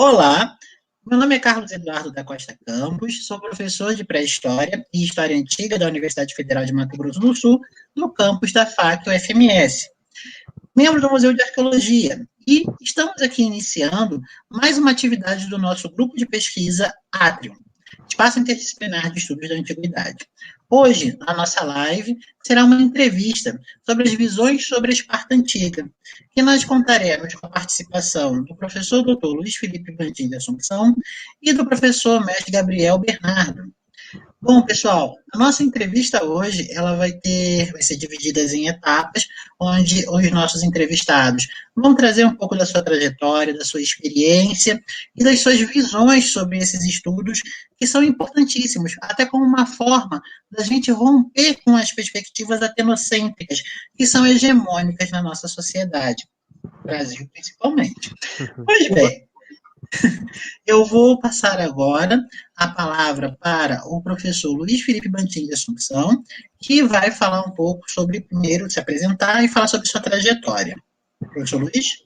Olá, meu nome é Carlos Eduardo da Costa Campos, sou professor de Pré-História e História Antiga da Universidade Federal de Mato Grosso do Sul, no campus da FAC UFMS, membro do Museu de Arqueologia, e estamos aqui iniciando mais uma atividade do nosso grupo de pesquisa Atrium, Espaço Interdisciplinar de Estudos da Antiguidade. Hoje, a nossa live será uma entrevista sobre as visões sobre a Esparta Antiga, que nós contaremos com a participação do professor Dr. Luiz Felipe Bandim de Assumpção e do professor mestre Gabriel Bernardo. Bom, pessoal, a nossa entrevista hoje, ela vai ser dividida em etapas, onde os nossos entrevistados vão trazer um pouco da sua trajetória, da sua experiência e das suas visões sobre esses estudos, que são importantíssimos, até como uma forma da gente romper com as perspectivas atenocêntricas, que são hegemônicas na nossa sociedade, Brasil principalmente. Pois bem, eu vou passar agora a palavra para o professor Luiz Felipe Bantim de Assumpção, que vai falar um pouco sobre, primeiro, se apresentar e falar sobre sua trajetória. Professor Luiz?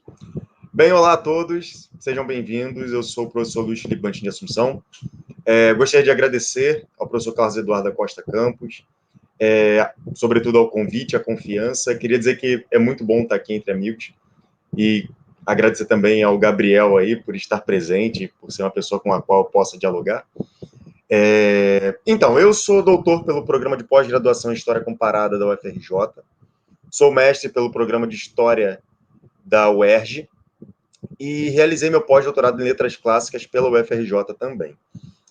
Bem, olá a todos, sejam bem-vindos. Eu sou o professor Luiz Felipe Bantim de Assumpção. Gostaria de agradecer ao professor Carlos Eduardo da Costa Campos, sobretudo ao convite, à confiança. Queria dizer que é muito bom estar aqui entre amigos e agradecer também ao Gabriel aí por estar presente, por ser uma pessoa com a qual eu possa dialogar. Então, eu sou doutor pelo programa de pós-graduação em História Comparada da UFRJ, sou mestre pelo programa de História da UERJ e realizei meu pós-doutorado em Letras Clássicas pela UFRJ também.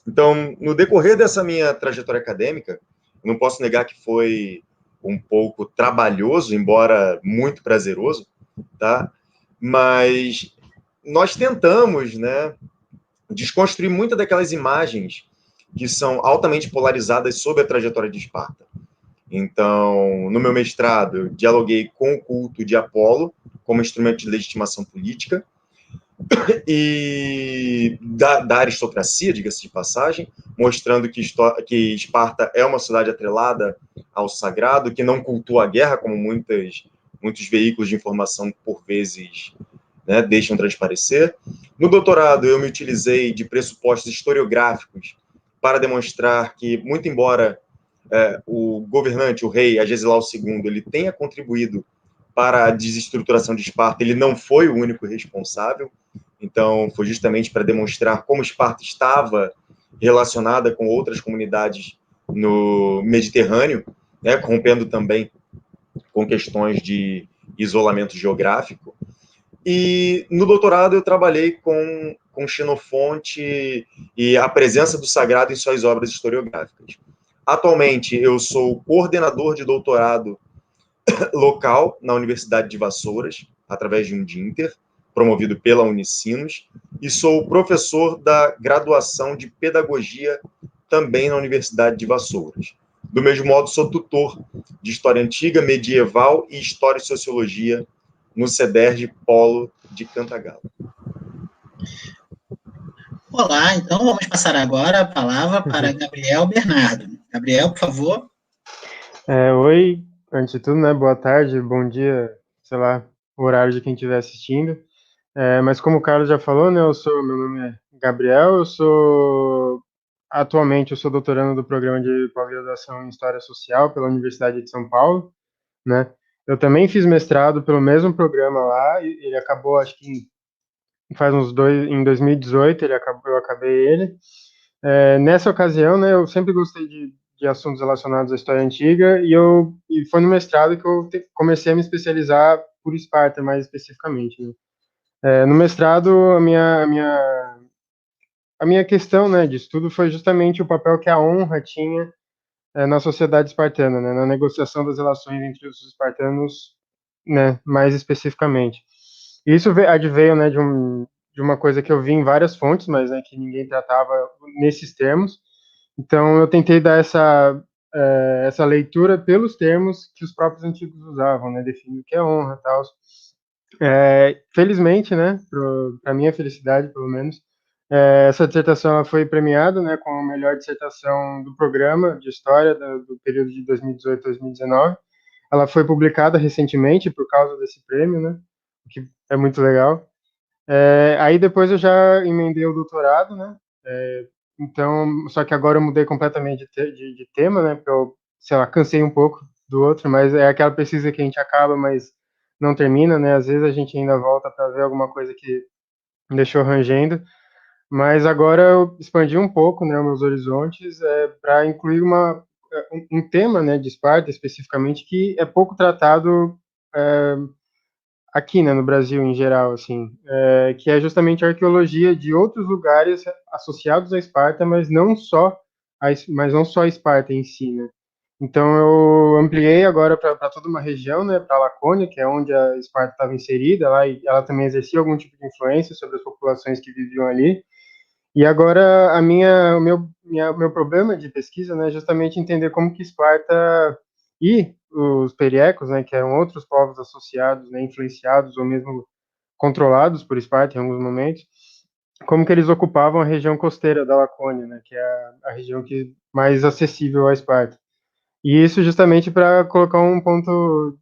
Então, no decorrer dessa minha trajetória acadêmica, não posso negar que foi um pouco trabalhoso, embora muito prazeroso, tá? Mas nós tentamos, né, desconstruir muitas daquelas imagens que são altamente polarizadas sobre a trajetória de Esparta. Então, no meu mestrado, eu dialoguei com o culto de Apolo como instrumento de legitimação política e da aristocracia, diga-se de passagem, mostrando que Esparta é uma cidade atrelada ao sagrado, que não cultua a guerra, como muitos veículos de informação, por vezes, né, deixam transparecer. No doutorado, eu me utilizei de pressupostos historiográficos para demonstrar que, muito embora o governante, o rei Agesilao II, ele tenha contribuído para a desestruturação de Esparta, ele não foi o único responsável. Então, foi justamente para demonstrar como Esparta estava relacionada com outras comunidades no Mediterrâneo, né, rompendo também com questões de isolamento geográfico. E no doutorado eu trabalhei com Xenofonte e a presença do sagrado em suas obras historiográficas. Atualmente eu sou coordenador de doutorado local na Universidade de Vassouras, através de um DINTER, promovido pela Unicinos, e sou professor da graduação de Pedagogia também na Universidade de Vassouras. Do mesmo modo, sou tutor de História Antiga, Medieval e História e Sociologia no CEDERJ Polo de Cantagalo. Olá, então vamos passar agora a palavra para Gabriel Bernardo. Gabriel, por favor. Oi, antes de tudo, né, boa tarde, bom dia, sei lá, o horário de quem estiver assistindo. Mas como o Carlos já falou, né, meu nome é Gabriel, atualmente eu sou doutorando do programa de pós-graduação em História Social pela Universidade de São Paulo, né. Eu também fiz mestrado pelo mesmo programa lá, e ele acabou, acho que em 2018, eu acabei ele. Nessa ocasião, né, eu sempre gostei de assuntos relacionados à história antiga e foi no mestrado que eu comecei a me especializar por Esparta, mais especificamente, né? No mestrado, a minha questão, né, de estudo foi justamente o papel que a honra tinha na sociedade espartana, né, na negociação das relações entre os espartanos, né, mais especificamente. E isso adveio, né, de uma coisa que eu vi em várias fontes, mas, né, que ninguém tratava nesses termos. Então, eu tentei dar essa leitura pelos termos que os próprios antigos usavam, né, definindo o que é honra e tal. Felizmente, né, para minha felicidade, pelo menos, essa dissertação ela foi premiada, né, com a melhor dissertação do programa de História do período de 2018 a 2019. Ela foi publicada recentemente por causa desse prêmio, né, o que é muito legal. Aí depois eu já emendei o doutorado, né? Então, só que agora eu mudei completamente de tema, né? Porque eu, sei lá, cansei um pouco do outro, mas é aquela pesquisa que a gente acaba, mas não termina, né? Às vezes a gente ainda volta para ver alguma coisa que deixou rangendo. Mas agora eu expandi um pouco, né, os meus horizontes para incluir um tema, né, de Esparta especificamente que é pouco tratado é, aqui, né, no Brasil em geral, assim, que é justamente a arqueologia de outros lugares associados a Esparta, mas não só a Esparta em si, né. Então eu ampliei agora para toda uma região, né, para a Lacônia, que é onde a Esparta estava inserida lá, e ela também exercia algum tipo de influência sobre as populações que viviam ali. E agora o meu problema de pesquisa, né, é justamente entender como que Esparta e os periecos, né, que eram outros povos associados, né, influenciados ou mesmo controlados por Esparta em alguns momentos, como que eles ocupavam a região costeira da Lacônia, né, que é a região mais acessível a Esparta. E isso justamente para colocar um ponto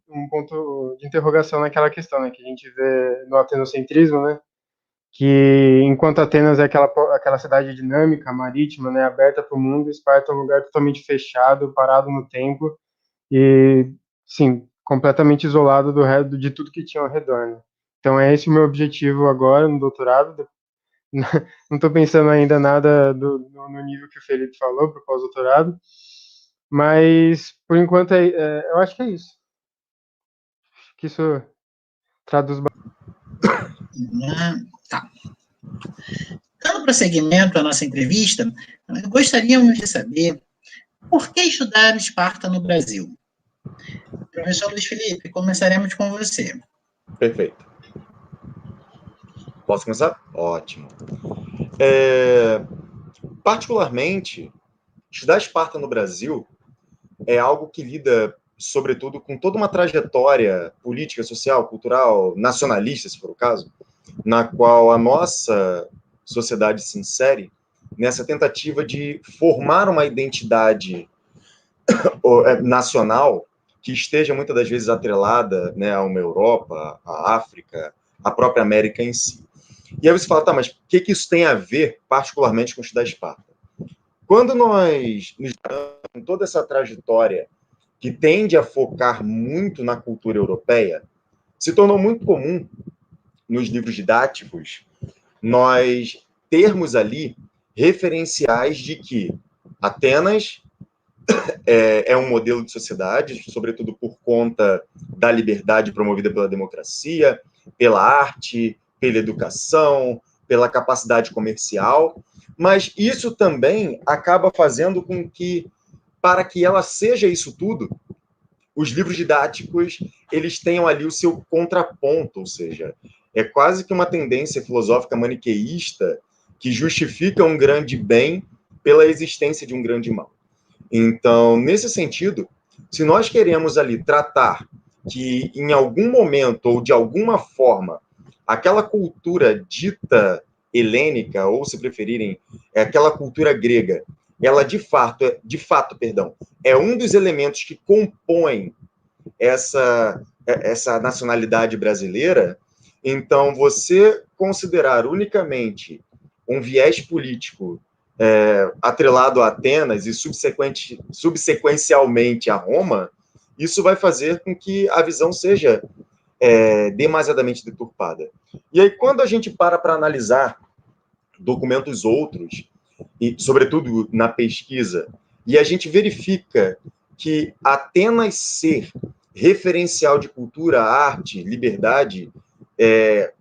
de interrogação naquela questão, né, que a gente vê no atenocentrismo, né, que enquanto Atenas é aquela cidade dinâmica, marítima, né, aberta para o mundo, Esparta é um lugar totalmente fechado, parado no tempo e, sim, completamente isolado do resto de tudo que tinha ao redor, né? Então é esse o meu objetivo agora no doutorado. Não estou pensando ainda nada no nível que o Felipe falou para o pós-doutorado, mas por enquanto eu acho que é isso. Acho que isso traduz. Tá. Dando prosseguimento à nossa entrevista, gostaríamos de saber por que estudar Esparta no Brasil. Professor Luiz Felipe, começaremos com você. Perfeito. Posso começar? Ótimo. Particularmente, estudar Esparta no Brasil é algo que lida, sobretudo, com toda uma trajetória política, social, cultural, nacionalista, se for o caso, na qual a nossa sociedade se insere nessa tentativa de formar uma identidade nacional que esteja muitas das vezes atrelada, né, a uma Europa, a África, a própria América em si. E aí você fala, tá, mas o que isso tem a ver particularmente com estudar Esparta? Quando nós nos damos com toda essa trajetória que tende a focar muito na cultura europeia, se tornou muito comum nos livros didáticos nós termos ali referenciais de que Atenas é um modelo de sociedade, sobretudo por conta da liberdade promovida pela democracia, pela arte, pela educação, pela capacidade comercial, mas isso também acaba fazendo com que, para que ela seja isso tudo, os livros didáticos eles tenham ali o seu contraponto, ou seja, é quase que uma tendência filosófica maniqueísta que justifica um grande bem pela existência de um grande mal. Então, nesse sentido, se nós queremos ali tratar que em algum momento ou de alguma forma aquela cultura dita helênica, ou se preferirem, aquela cultura grega, ela de fato, é um dos elementos que compõem essa nacionalidade brasileira, então você considerar unicamente um viés político atrelado a Atenas e subsequencialmente a Roma, isso vai fazer com que a visão seja demasiadamente deturpada. E aí, quando a gente para analisar documentos outros, e sobretudo na pesquisa, e a gente verifica que Atenas ser referencial de cultura, arte, liberdade,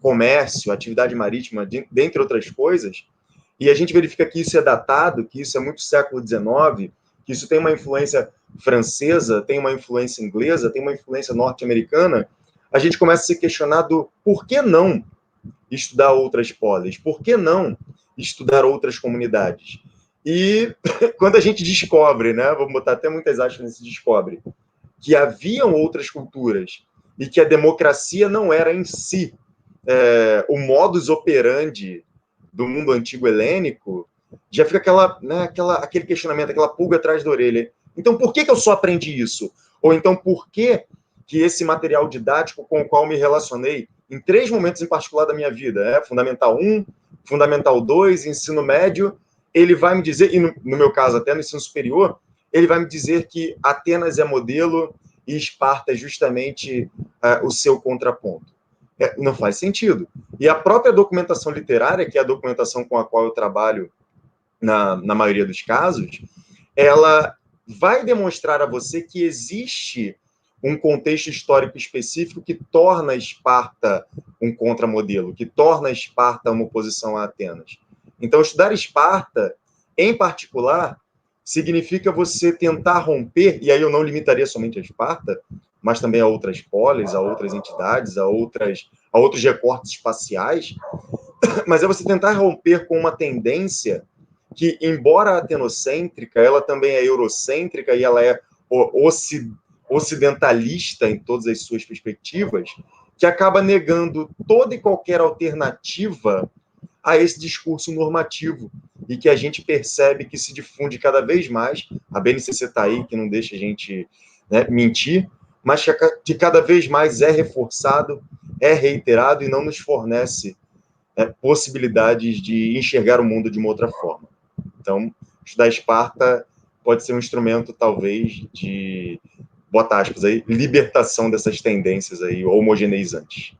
comércio, atividade marítima, dentre outras coisas, e a gente verifica que isso é datado, que isso é muito século XIX, que isso tem uma influência francesa, tem uma influência inglesa, tem uma influência norte-americana, a gente começa a se questionar do por que não estudar outras polis, por que não estudar outras comunidades? E quando a gente descobre, né, vamos botar até muitas aspas nesse descobre, que haviam outras culturas e que a democracia não era em si o modus operandi do mundo antigo helênico, já fica aquele questionamento, aquela pulga atrás da orelha. Então, por que eu só aprendi isso? Ou então, por que esse material didático com o qual me relacionei em 3 momentos em particular da minha vida, Fundamental 1, Fundamental 2, ensino médio, ele vai me dizer, e no meu caso até no ensino superior, ele vai me dizer que Atenas é modelo e Esparta é justamente o seu contraponto. Não faz sentido. E a própria documentação literária, que é a documentação com a qual eu trabalho na maioria dos casos, ela vai demonstrar a você que existe um contexto histórico específico que torna Esparta um contramodelo, que torna Esparta uma oposição a Atenas. Então, estudar Esparta, em particular, significa você tentar romper, e aí eu não limitaria somente a Esparta, mas também a outras polis, a outras entidades, a outros recortes espaciais, mas é você tentar romper com uma tendência que, embora atenocêntrica, ela também é eurocêntrica e ela é ocidentalista em todas as suas perspectivas, que acaba negando toda e qualquer alternativa a esse discurso normativo e que a gente percebe que se difunde cada vez mais. A BNCC está aí, que não deixa a gente mentir, mas que cada vez mais é reforçado, é reiterado e não nos fornece possibilidades de enxergar o mundo de uma outra forma. Então, estudar Esparta pode ser um instrumento, talvez, de, bota aspas aí, libertação dessas tendências aí homogeneizantes.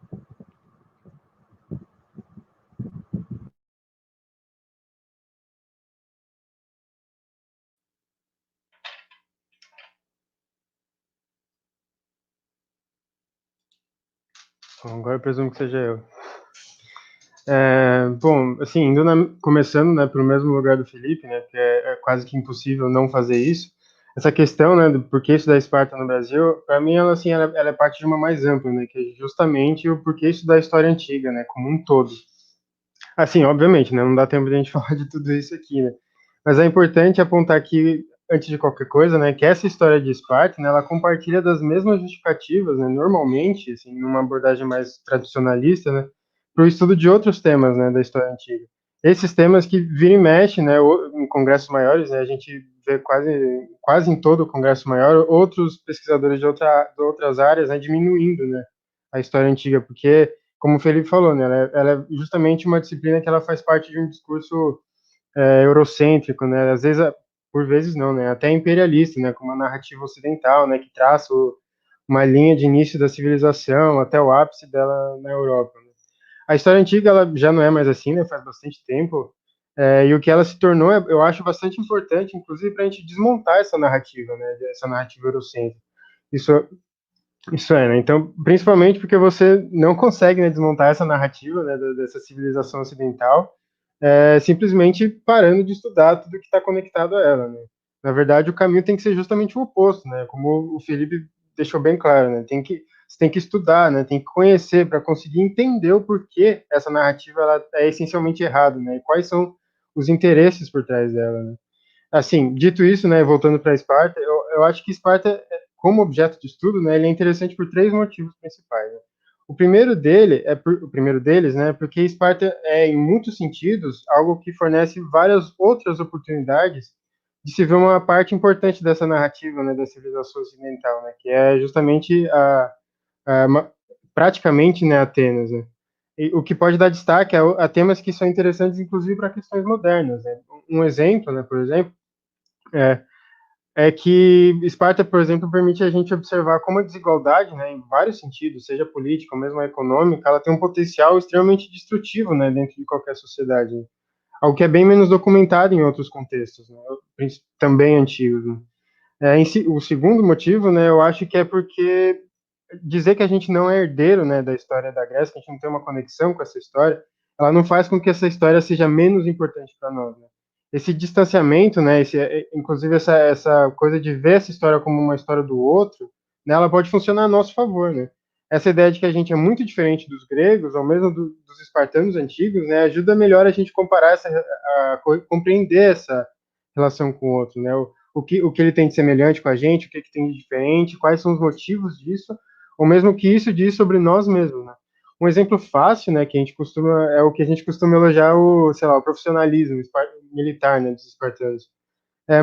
Bom, agora eu presumo que seja eu. Bom, assim, começando, né, pelo mesmo lugar do Felipe, né, que é quase que impossível não fazer isso. Essa questão, né, do porquê estudar Esparta no Brasil, para mim, ela, assim, ela é parte de uma mais ampla, né, que é justamente o porquê estudar a história antiga, né, como um todo. Assim, obviamente, né, não dá tempo de a gente falar de tudo isso aqui, né, mas é importante apontar aqui, antes de qualquer coisa, né, que essa história de Esparta, né, ela compartilha das mesmas justificativas, né, normalmente, assim, numa abordagem mais tradicionalista, né, para o estudo de outros temas, né, da história antiga. Esses temas que vira e mexe, né, em congressos maiores, né, a gente vê quase em todo o congresso maior outros pesquisadores de outras áreas, né, diminuindo, né, a história antiga, porque, como o Felipe falou, né, ela é justamente uma disciplina que ela faz parte de um discurso eurocêntrico, né, às vezes, por vezes não, né, até imperialista, né, com uma narrativa ocidental, né, que traça uma linha de início da civilização até o ápice dela na Europa. Né. A história antiga ela já não é mais assim, né? Faz bastante tempo. E o que ela se tornou, eu acho bastante importante, inclusive, para a gente desmontar essa narrativa, né? Essa narrativa eurocêntrica. Isso, isso é, né? Então, principalmente porque você não consegue, né, desmontar essa narrativa, né, dessa civilização ocidental, simplesmente parando de estudar tudo que está conectado a ela, né? Na verdade, o caminho tem que ser justamente o oposto, né? Como o Felipe deixou bem claro, né? Você tem que estudar, né? Tem que conhecer para conseguir entender o porquê essa narrativa ela é essencialmente errada, né? E quais são os interesses por trás dela, né? Assim, dito isso, né, voltando para Esparta, eu acho que Esparta, como objeto de estudo, né, ele é interessante por 3 motivos principais. Né? O primeiro deles, né, porque Esparta é, em muitos sentidos, algo que fornece várias outras oportunidades de se ver uma parte importante dessa narrativa, né, da civilização ocidental, né, que é justamente praticamente, né, Atenas, né. E o que pode dar destaque a temas que são interessantes, inclusive, para questões modernas. Né? Um exemplo, né, por exemplo, é, é que Esparta, por exemplo, permite a gente observar como a desigualdade, né, em vários sentidos, seja política ou mesmo econômica, ela tem um potencial extremamente destrutivo, né, dentro de qualquer sociedade. Né? Algo que é bem menos documentado em outros contextos, né, também antigos. Né? O segundo motivo, né, eu acho que é porque dizer que a gente não é herdeiro, né, da história da Grécia, que a gente não tem uma conexão com essa história, ela não faz com que essa história seja menos importante para nós. Né? Esse distanciamento, né, inclusive essa coisa de ver essa história como uma história do outro, né, ela pode funcionar a nosso favor. Né? Essa ideia de que a gente é muito diferente dos gregos, ou mesmo dos espartanos antigos, né, ajuda melhor a gente comparar compreender essa relação com o outro, né? O que ele tem de semelhante com a gente, o que tem de diferente, quais são os motivos disso, ou mesmo o que isso diz sobre nós mesmos, né? Um exemplo fácil, né, que a gente costuma é o que a gente costuma elogiar sei lá, o profissionalismo militar, né, dos espartanos.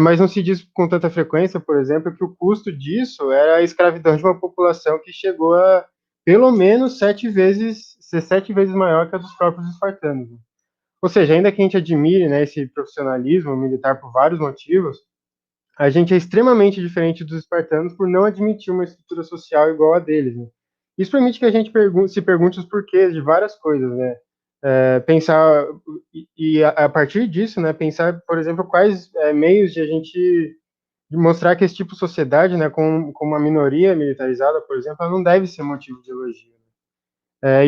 Mas não se diz com tanta frequência, por exemplo, que o custo disso era a escravidão de uma população que chegou a pelo menos ser 7 vezes maior que a dos próprios espartanos. Né? Ou seja, ainda que a gente admire, né, esse profissionalismo militar por vários motivos, a gente é extremamente diferente dos espartanos por não admitir uma estrutura social igual a deles. Né? Isso permite que a gente se pergunte os porquês de várias coisas, né? Pensar e a partir disso, né, pensar, por exemplo, quais meios de a gente de mostrar que esse tipo de sociedade, né, com uma minoria militarizada, por exemplo, ela não deve ser motivo de elogio.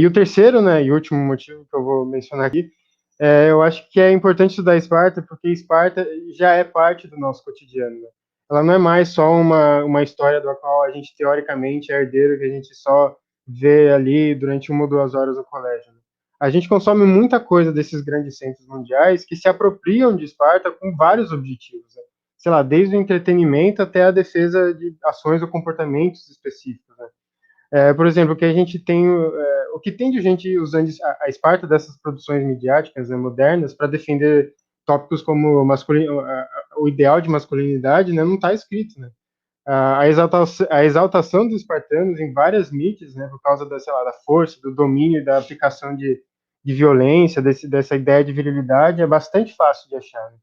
E o terceiro, né, e último motivo que eu vou mencionar aqui, eu acho que é importante estudar Esparta, porque Esparta já é parte do nosso cotidiano. Né? Ela não é mais só uma história da qual a gente, teoricamente, é herdeiro, que a gente só vê ali durante 1 ou 2 horas no colégio. Né? A gente consome muita coisa desses grandes centros mundiais que se apropriam de Esparta com vários objetivos. Né? Sei lá, desde o entretenimento até a defesa de ações ou comportamentos específicos. Né? Por exemplo, o que a gente tem, o que tem de gente usando a Esparta dessas produções midiáticas, né, modernas para defender tópicos como o ideal de masculinidade, né, não está escrito, né? A exaltação dos espartanos em várias mídias, né, por causa da, sei lá, da força, do domínio, da aplicação de violência, dessa ideia de virilidade, é bastante fácil de achar. Né?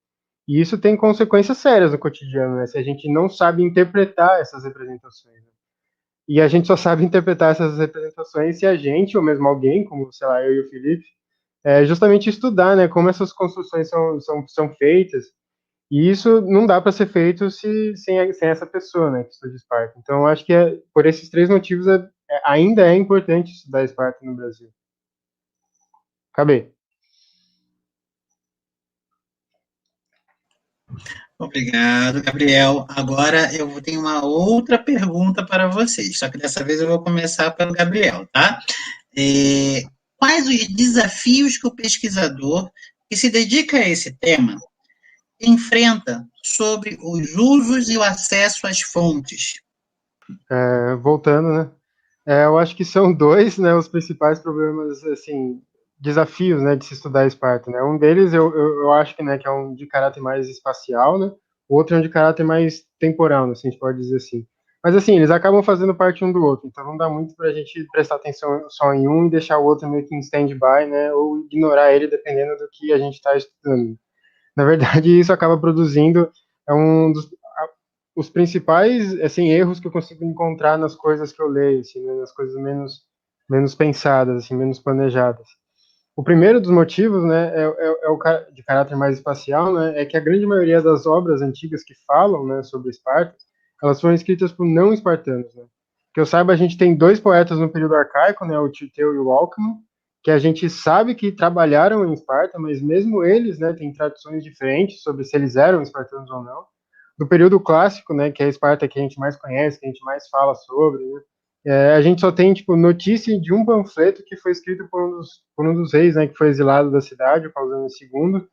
E isso tem consequências sérias no cotidiano, né, se a gente não sabe interpretar essas representações. Né? E a gente só sabe interpretar essas representações se a gente, ou mesmo alguém, como, sei lá, eu e o Felipe, justamente estudar, né, como essas construções são feitas. E isso não dá para ser feito sem essa pessoa, né, que estuda Esparta. Então, eu acho que por esses três motivos ainda é importante estudar Esparta no Brasil. Acabei. Obrigado, Gabriel. Agora eu tenho uma outra pergunta para vocês, só que dessa vez eu vou começar pelo Gabriel, tá? Quais os desafios que o pesquisador que se dedica a esse tema enfrenta sobre os usos e o acesso às fontes? Voltando, né? Eu acho que são dois, né, os principais problemas, assim, desafios, né, de se estudar Esparta, né? Um deles eu acho que, né, que é um de caráter mais espacial, né? O outro é um de caráter mais temporal, né, se a gente pode dizer assim. Mas assim, eles acabam fazendo parte um do outro, então não dá muito para a gente prestar atenção só em um e deixar o outro meio que em stand-by, né, ou ignorar ele dependendo do que a gente está estudando. Na verdade, isso acaba produzindo um dos os principais assim erros que eu consigo encontrar nas coisas que eu leio, assim, né, nas coisas menos pensadas, assim, menos planejadas. O primeiro dos motivos, né, de caráter mais espacial, né, é que a grande maioria das obras antigas que falam, né, sobre Esparta, elas foram escritas por não espartanos, né. Que eu saiba, a gente tem dois poetas no período arcaico, né, o Tirteu e o Alcman, que a gente sabe que trabalharam em Esparta, mas mesmo eles, né, têm tradições diferentes sobre se eles eram espartanos ou não. Do período clássico, né, que é a Esparta que a gente mais conhece, que a gente mais fala sobre, né, a gente só tem tipo notícia de um panfleto que foi escrito por um dos reis, né, que foi exilado da cidade, o Pausanias II,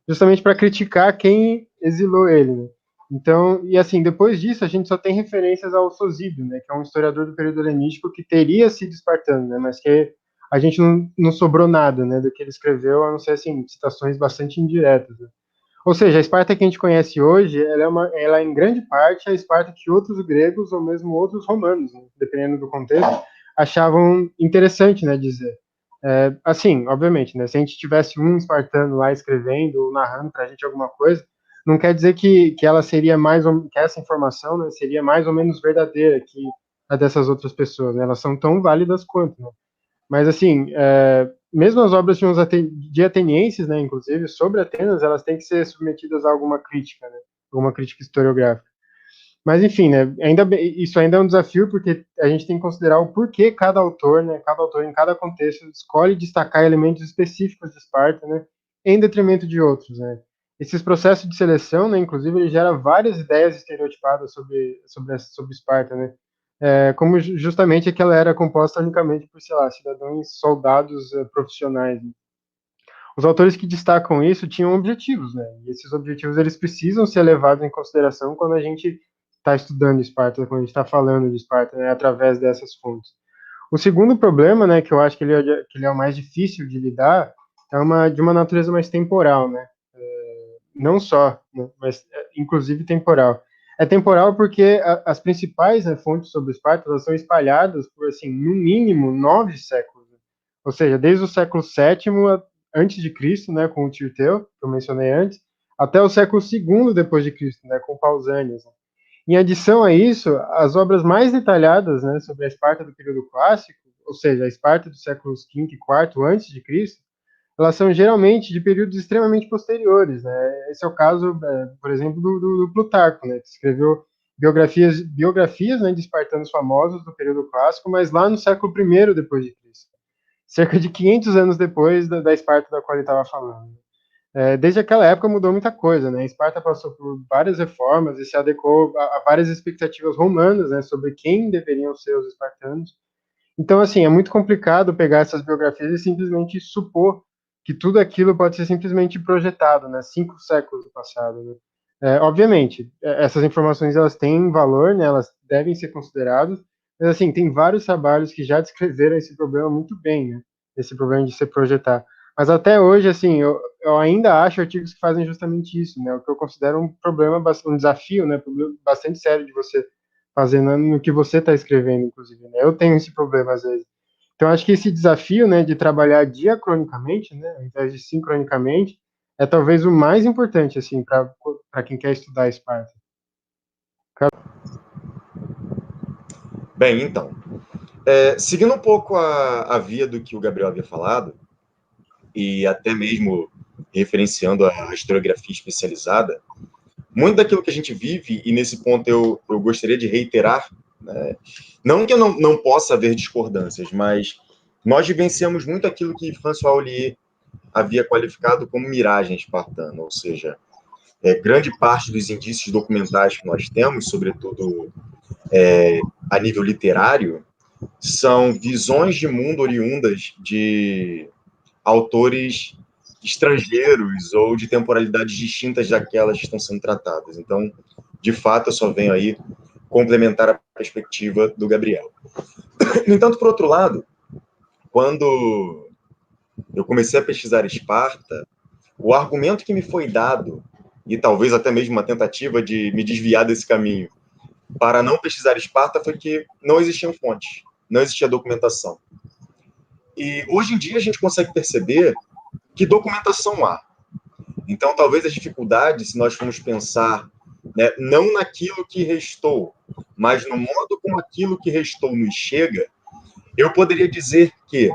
justamente para criticar quem exilou ele. Né? Então, e assim, depois disso a gente só tem referências ao Sosíbio, né, que é um historiador do período helenístico que teria sido espartano, né, mas que a gente não sobrou nada, né, do que ele escreveu, a não ser assim citações bastante indiretas. Né? Ou seja, a Esparta que a gente conhece hoje, ela é em grande parte a Esparta que outros gregos ou mesmo outros romanos, né, dependendo do contexto, achavam interessante, né, dizer. Assim, obviamente, né, se a gente tivesse um espartano lá escrevendo ou narrando para a gente alguma coisa, não quer dizer que ela seria que essa informação, né, seria mais ou menos verdadeira que a dessas outras pessoas. Né, elas são tão válidas quanto. Né? Mas, assim, mesmo as obras de atenienses, né, inclusive, sobre Atenas, elas têm que ser submetidas a alguma crítica, né, alguma crítica historiográfica. Mas, enfim, né, isso ainda é um desafio, porque a gente tem que considerar o porquê cada autor, né, cada autor em cada contexto, escolhe destacar elementos específicos de Esparta, né, em detrimento de outros, né. Esses processos de seleção, né, inclusive, ele gera várias ideias estereotipadas sobre Esparta, né, como justamente é que ela era composta unicamente por, sei lá, cidadãos soldados profissionais. Né? Os autores que destacam isso tinham objetivos, né? E esses objetivos eles precisam ser levados em consideração quando a gente está estudando Esparta, quando a gente está falando de Esparta, né, através dessas fontes. O segundo problema, né, que eu acho que ele é o mais difícil de lidar, de uma natureza mais temporal, né? Não só, né, mas inclusive temporal. É temporal porque as principais, né, fontes sobre Esparta elas são espalhadas por, assim, no mínimo 9 séculos. Né? Ou seja, desde o século VII antes de Cristo, né, com o Tirteu, que eu mencionei antes, até o século II depois de Cristo, né, com Pausanias. Em adição a isso, as obras mais detalhadas, né, sobre a Esparta do período clássico, ou seja, a Esparta dos séculos V e IV antes de Cristo, elas são geralmente de períodos extremamente posteriores, né? Esse é o caso, por exemplo, do Plutarco, né, que escreveu biografias, né, de espartanos famosos do período clássico, mas lá no século I depois de Cristo, cerca de 500 anos depois da Esparta da qual ele estava falando. Desde aquela época mudou muita coisa, né? Esparta passou por várias reformas e se adequou a várias expectativas romanas, né, sobre quem deveriam ser os espartanos. Então, assim, é muito complicado pegar essas biografias e simplesmente supor que tudo aquilo pode ser simplesmente projetado, né, 5 séculos do passado, né? Obviamente, essas informações elas têm valor, né, elas devem ser consideradas, mas assim, tem vários trabalhos que já descreveram esse problema muito bem, né, esse problema de se projetar. Mas até hoje, assim, eu ainda acho artigos que fazem justamente isso, né, o que eu considero um problema, um desafio, né, bastante sério de você fazer no que você está escrevendo, inclusive, né? Eu tenho esse problema às vezes. Então, acho que esse desafio, né, de trabalhar diacronicamente, né, ao invés de sincronicamente, é talvez o mais importante, assim, para quem quer estudar Esparta. Bem, então, seguindo um pouco a via do que o Gabriel havia falado, e até mesmo referenciando a historiografia especializada, muito daquilo que a gente vive, e nesse ponto eu gostaria de reiterar, né, não que eu não possa haver discordâncias, mas nós vivenciamos muito aquilo que François Ollier havia qualificado como miragem espartana, ou seja, grande parte dos indícios documentais que nós temos, sobretudo a nível literário, são visões de mundo oriundas de autores estrangeiros ou de temporalidades distintas daquelas que estão sendo tratadas. Então, de fato, eu só venho aí complementar a perspectiva do Gabriel. No entanto, por outro lado, quando eu comecei a pesquisar Esparta, o argumento que me foi dado, e talvez até mesmo uma tentativa de me desviar desse caminho, para não pesquisar Esparta foi que não existiam fontes, não existia documentação. E hoje em dia a gente consegue perceber que documentação há. Então, talvez as dificuldades, se nós formos pensar, né, não naquilo que restou, mas no modo como aquilo que restou nos chega, eu poderia dizer que,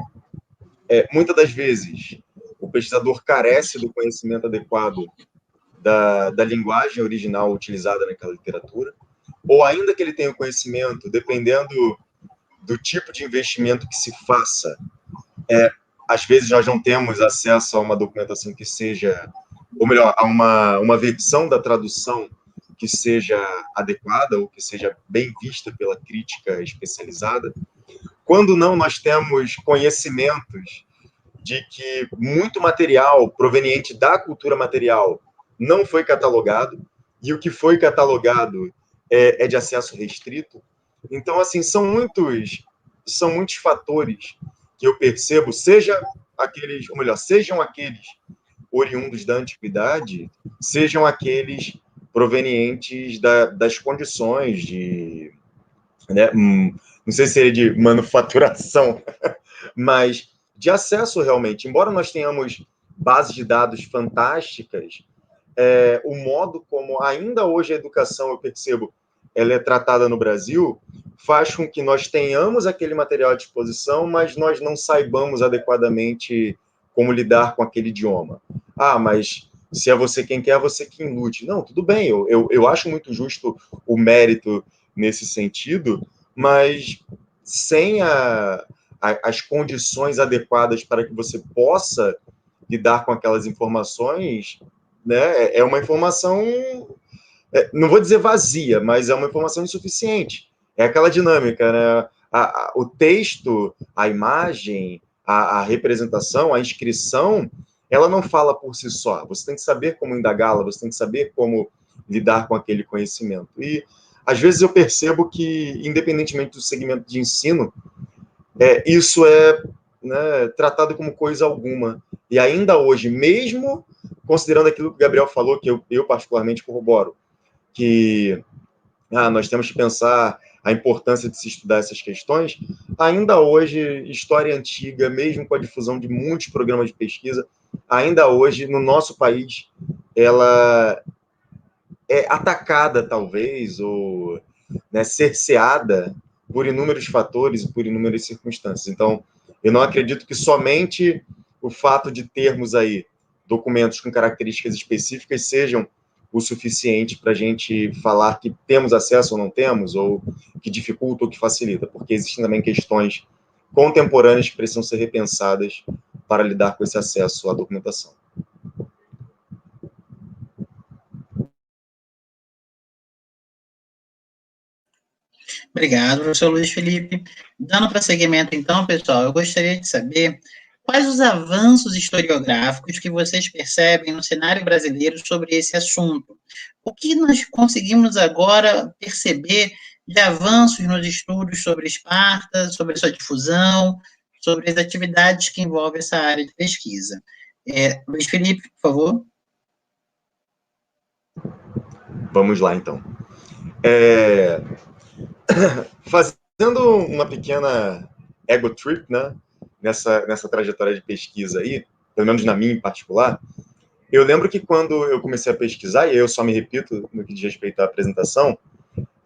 muitas das vezes, o pesquisador carece do conhecimento adequado da linguagem original utilizada naquela literatura, ou ainda que ele tenha o conhecimento, dependendo do tipo de investimento que se faça, às vezes nós não temos acesso a uma documentação que seja, ou melhor, a uma versão da tradução que seja adequada ou que seja bem vista pela crítica especializada. Quando não, nós temos conhecimentos de que muito material proveniente da cultura material não foi catalogado, e o que foi catalogado é de acesso restrito. Então, assim, são muitos fatores que eu percebo, sejam aqueles oriundos da antiguidade, sejam aqueles provenientes das condições de, né, não sei se seria de manufaturação, mas de acesso realmente. Embora nós tenhamos bases de dados fantásticas, o modo como ainda hoje a educação, eu percebo, ela é tratada no Brasil, faz com que nós tenhamos aquele material à disposição, mas nós não saibamos adequadamente como lidar com aquele idioma. Ah, mas se é você quem quer, é você quem lute. Não, tudo bem, eu acho muito justo o mérito nesse sentido, mas sem as condições adequadas para que você possa lidar com aquelas informações, né, é uma informação, não vou dizer vazia, mas é uma informação insuficiente. É aquela dinâmica, né? O texto, a imagem, a representação, a inscrição, ela não fala por si só. Você tem que saber como indagá-la, você tem que saber como lidar com aquele conhecimento. E, às vezes, eu percebo que, independentemente do segmento de ensino, isso é, né, tratado como coisa alguma. E ainda hoje, mesmo considerando aquilo que o Gabriel falou, que eu particularmente corroboro, que nós temos que pensar a importância de se estudar essas questões, ainda hoje, história antiga, mesmo com a difusão de muitos programas de pesquisa, ainda hoje, no nosso país, ela é atacada, talvez, ou, né, cerceada por inúmeros fatores e por inúmeras circunstâncias. Então, eu não acredito que somente o fato de termos aí documentos com características específicas sejam o suficiente para a gente falar que temos acesso ou não temos, ou que dificulta ou que facilita, porque existem também questões contemporâneas que precisam ser repensadas para lidar com esse acesso à documentação. Obrigado, professor Luiz Felipe. Dando prosseguimento, então, pessoal, eu gostaria de saber quais os avanços historiográficos que vocês percebem no cenário brasileiro sobre esse assunto. O que nós conseguimos agora perceber de avanços nos estudos sobre Esparta, sobre sua difusão, sobre as atividades que envolvem essa área de pesquisa? Luiz Felipe, por favor. Vamos lá, então. Fazendo uma pequena ego trip, né, nessa trajetória de pesquisa aí, pelo menos na minha em particular, eu lembro que quando eu comecei a pesquisar, e eu só me repito no que diz respeito à apresentação,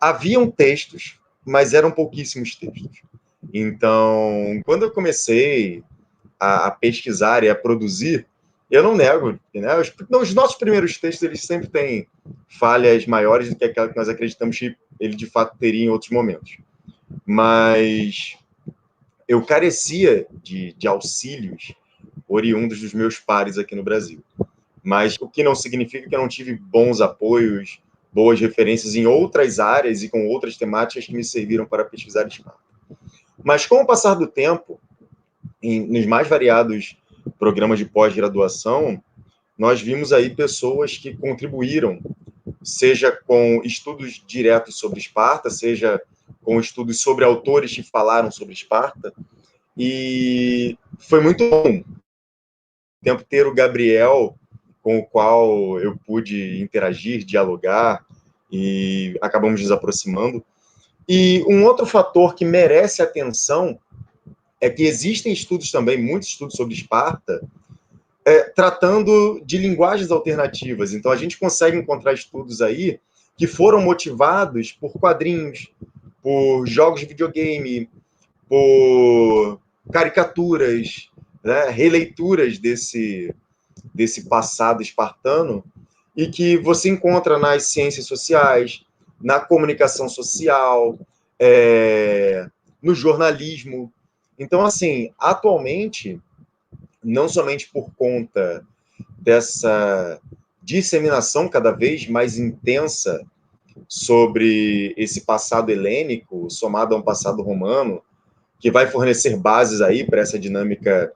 haviam textos, mas eram pouquíssimos textos. Então, quando eu comecei a pesquisar e a produzir, eu não nego, né? Os nossos primeiros textos, eles sempre têm falhas maiores do que aquela que nós acreditamos que ele de fato teria em outros momentos. Mas eu carecia de auxílios oriundos dos meus pares aqui no Brasil. Mas o que não significa que eu não tive bons apoios, boas referências em outras áreas e com outras temáticas que me serviram para pesquisar Esparta. Mas com o passar do tempo, nos mais variados programas de pós-graduação, nós vimos aí pessoas que contribuíram, seja com estudos diretos sobre Esparta, seja com estudos sobre autores que falaram sobre Esparta, e foi muito bom tempo ter o Gabriel, com o qual eu pude interagir, dialogar, e acabamos nos aproximando. E um outro fator que merece atenção é que existem estudos também, muitos estudos sobre Esparta, tratando de linguagens alternativas. Então, a gente consegue encontrar estudos aí que foram motivados por quadrinhos, por jogos de videogame, por caricaturas, né, releituras desse passado espartano, e que você encontra nas ciências sociais, na comunicação social, no jornalismo. Então, assim, atualmente, não somente por conta dessa disseminação cada vez mais intensa sobre esse passado helênico, somado a um passado romano, que vai fornecer bases aí para essa dinâmica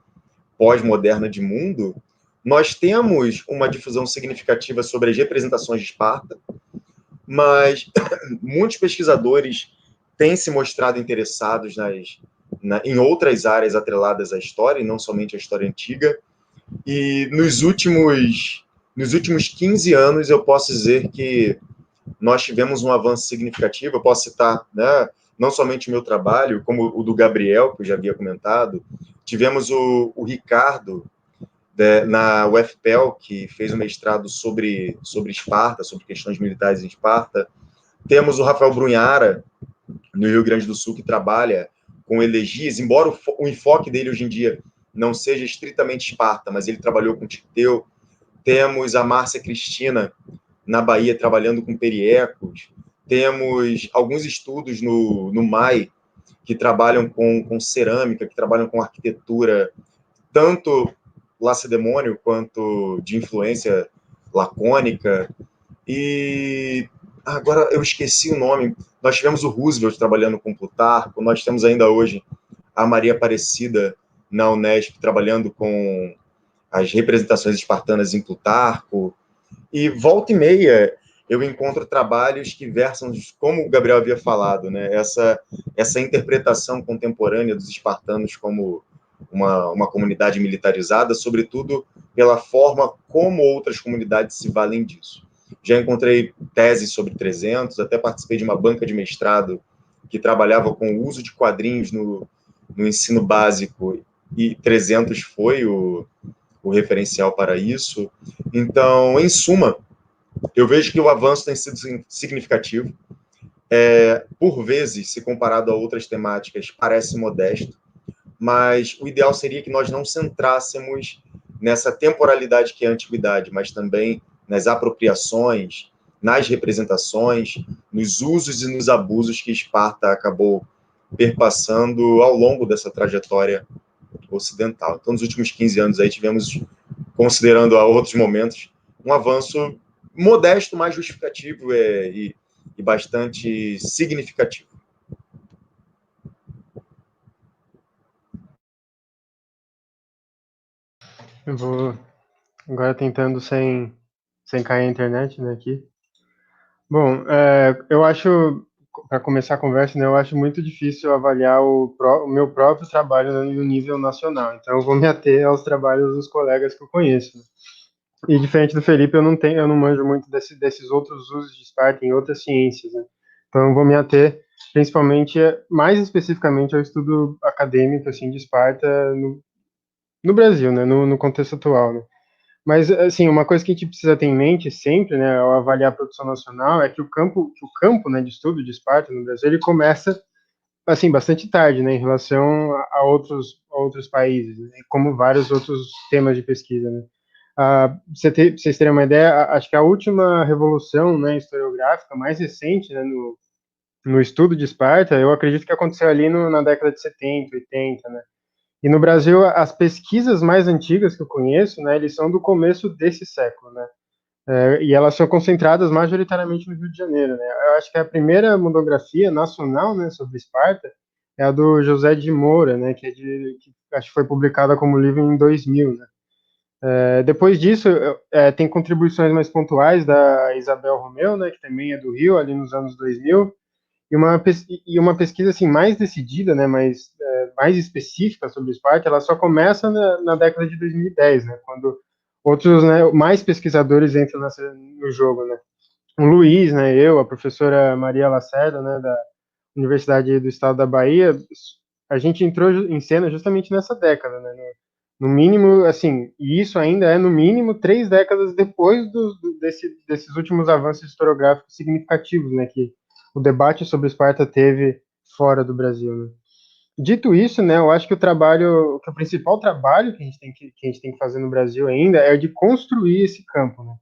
pós-moderna de mundo, nós temos uma difusão significativa sobre as representações de Esparta, mas muitos pesquisadores têm se mostrado interessados em outras áreas atreladas à história, e não somente à história antiga. E nos últimos 15 anos, eu posso dizer que nós tivemos um avanço significativo. Eu posso citar, né, não somente o meu trabalho, como o do Gabriel, que eu já havia comentado. Tivemos o Ricardo, na UFPEL, que fez um mestrado sobre Esparta, sobre questões militares em Esparta. Temos o Rafael Brunhara, no Rio Grande do Sul, que trabalha com elegias, embora o enfoque dele hoje em dia não seja estritamente Esparta, mas ele trabalhou com Ticteu. Temos a Márcia Cristina, na Bahia, trabalhando com periecos. Temos alguns estudos no MAI, que trabalham com cerâmica, que trabalham com arquitetura, tanto lacedemônio quanto de influência lacônica. E agora eu esqueci o nome. Nós tivemos o Roosevelt trabalhando com Plutarco, nós temos ainda hoje a Maria Aparecida na Unesp trabalhando com as representações espartanas em Plutarco. E volta e meia eu encontro trabalhos que versam, como o Gabriel havia falado, né, essa interpretação contemporânea dos espartanos como uma comunidade militarizada, sobretudo pela forma como outras comunidades se valem disso. Já encontrei teses sobre 300, até participei de uma banca de mestrado que trabalhava com o uso de quadrinhos no ensino básico, e 300 foi o referencial para isso. Então, em suma, eu vejo que o avanço tem sido significativo. Por vezes, se comparado a outras temáticas, parece modesto, mas o ideal seria que nós não centrássemos nessa temporalidade que é a antiguidade, mas também nas apropriações, nas representações, nos usos e nos abusos que Esparta acabou perpassando ao longo dessa trajetória ocidental. Então, nos últimos 15 anos aí tivemos, considerando a outros momentos, um avanço modesto, mas justificativo e bastante significativo. Eu vou agora tentando sem cair a internet, né, aqui. Bom, eu acho, para começar a conversa, né, eu acho muito difícil avaliar o meu próprio trabalho no nível nacional. Então, eu vou me ater aos trabalhos dos colegas que eu conheço, né? E diferente do Felipe, eu não manjo muito desses outros usos de Esparta em outras ciências, né? Então, eu vou me ater principalmente, mais especificamente, ao estudo acadêmico, assim, de Esparta no Brasil, né, no contexto atual, né? Mas, assim, uma coisa que a gente precisa ter em mente sempre, né, ao avaliar a produção nacional, é que o campo, né, de estudo de Esparta no Brasil, ele começa, assim, bastante tarde, né, em relação a outros países, né, como vários outros temas de pesquisa, né. Pra vocês terem uma ideia, acho que a última revolução, né, historiográfica mais recente, né, no estudo de Esparta, eu acredito que aconteceu ali na década de 70, 80, né. E no Brasil, as pesquisas mais antigas que eu conheço, né, eles são do começo desse século, né, e elas são concentradas majoritariamente no Rio de Janeiro, né. Eu acho que a primeira monografia nacional, né, sobre Esparta é a do José de Moura, né, que acho que foi publicada como livro em 2000, né. Depois disso, tem contribuições mais pontuais da Isabel Romeu, né, que também é do Rio, ali nos anos 2000, e uma pesquisa assim mais decidida, né, mais específica sobre Esparta, ela só começa na década de 2010, né, quando outros, né, mais pesquisadores entram no jogo, né. O Luiz, né, a professora Maria Lacerda, né, da Universidade do Estado da Bahia, a gente entrou em cena justamente nessa década, né, no mínimo, assim, e isso ainda é no mínimo 3 décadas depois desses últimos avanços historiográficos significativos, né, que o debate sobre Esparta teve fora do Brasil, né. Dito isso, né, eu acho que o principal trabalho que a gente tem que fazer no Brasil ainda é o de construir esse campo, né.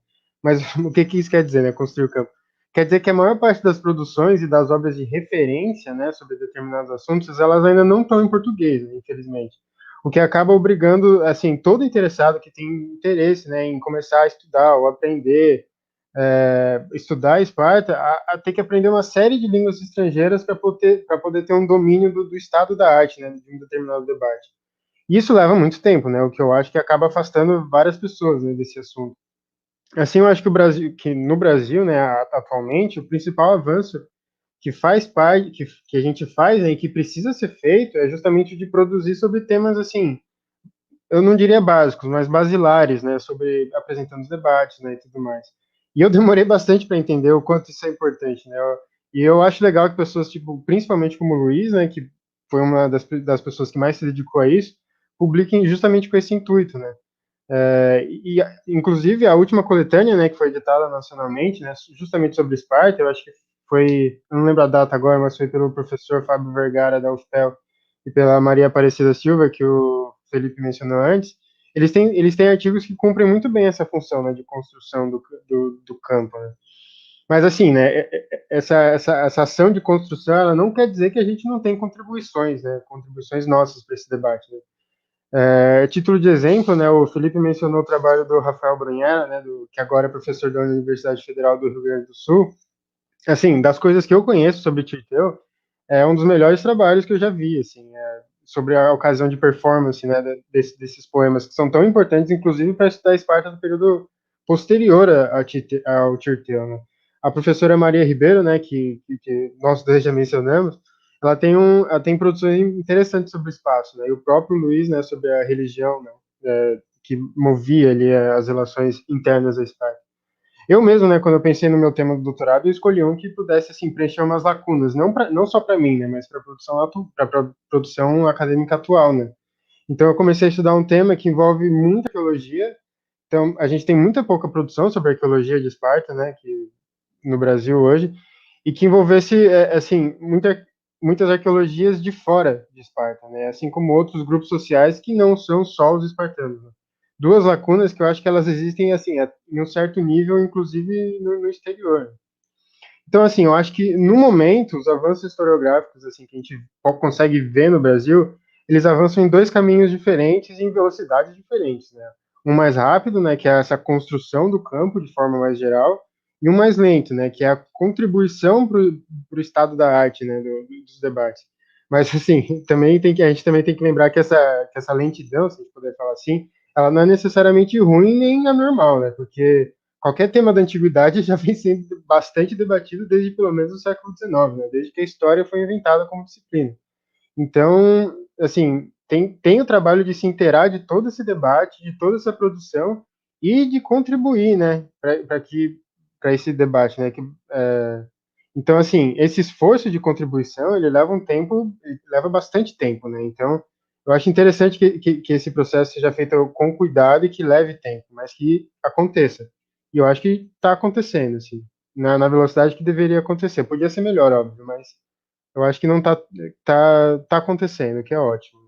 Mas o que isso quer dizer, né, construir o campo? Quer dizer que a maior parte das produções e das obras de referência, né, sobre determinados assuntos, elas ainda não estão em português, né, infelizmente. O que acaba obrigando, assim, todo interessado que tem interesse, né, em começar a estudar ou aprender, estudar Esparta, a ter que aprender uma série de línguas estrangeiras para poder ter um domínio do estado da arte, né, de um determinado debate. E isso leva muito tempo, né, o que eu acho que acaba afastando várias pessoas, né, desse assunto. Assim, eu acho que no Brasil, né, atualmente, o principal avanço que faz parte, que a gente faz, né, e que precisa ser feito, é justamente o de produzir sobre temas, assim, eu não diria básicos, mas basilares, né, sobre apresentando os debates, né, e tudo mais. E eu demorei bastante para entender o quanto isso é importante, né? E eu acho legal que pessoas, tipo, principalmente como o Luiz, né, que foi uma das pessoas que mais se dedicou a isso, publiquem justamente com esse intuito, né? Inclusive, a última coletânea, né, que foi editada nacionalmente, né, justamente sobre Esparta, eu acho que foi, eu não lembro a data agora, mas foi pelo professor Fábio Vergara da UFPEL e pela Maria Aparecida Silva, que o Felipe mencionou antes. Eles têm artigos que cumprem muito bem essa função, né, de construção do campo, né? Mas assim, né, essa ação de construção, ela não quer dizer que a gente não tem contribuições, né, contribuições nossas para esse debate, né? Título de exemplo, né, o Felipe mencionou o trabalho do Rafael Brunhera, né, que agora é professor da Universidade Federal do Rio Grande do Sul. Assim, das coisas que eu conheço sobre Tirteu, é um dos melhores trabalhos que eu já vi, assim, sobre a ocasião de performance, né, desses poemas, que são tão importantes, inclusive, para estudar Esparta do período posterior ao Tirteu, né. A professora Maria Ribeiro, né, que nós dois já mencionamos, ela tem produções interessantes sobre o espaço, né, e o próprio Luiz, né, sobre a religião, né, que movia ali as relações internas da Esparta. Eu mesmo, né, quando eu pensei no meu tema do doutorado, eu escolhi um que pudesse, assim, preencher umas lacunas, não só para mim, né, mas para produção acadêmica atual, né. Então eu comecei a estudar um tema que envolve muita arqueologia. Então a gente tem muita pouca produção sobre a arqueologia de Esparta, né, que no Brasil hoje, e que envolvesse, assim, muitas arqueologias de fora de Esparta, né, assim como outros grupos sociais que não são só os espartanos, né. Duas lacunas que eu acho que elas existem, assim, em um certo nível, inclusive no exterior. Então, assim, eu acho que no momento os avanços historiográficos, assim, que a gente consegue ver no Brasil, eles avançam em dois caminhos diferentes e em velocidades diferentes, né? Um mais rápido, né, que é essa construção do campo de forma mais geral, e um mais lento, né, que é a contribuição para o estado da arte, né, dos debates. Mas, assim, a gente também tem que lembrar que essa lentidão, se a gente puder falar assim, ela não é necessariamente ruim nem anormal, né? Porque qualquer tema da antiguidade já vem sendo bastante debatido desde pelo menos o século XIX, né? Desde que a história foi inventada como disciplina. Então, assim, tem o trabalho de se inteirar de todo esse debate, de toda essa produção e de contribuir, né, para esse debate, né? Então, assim, esse esforço de contribuição, ele leva um tempo, ele leva bastante tempo, né? Então, eu acho interessante que esse processo seja feito com cuidado e que leve tempo, mas que aconteça. E eu acho que está acontecendo, assim, na velocidade que deveria acontecer. Podia ser melhor, óbvio, mas eu acho que não tá acontecendo, o que é ótimo.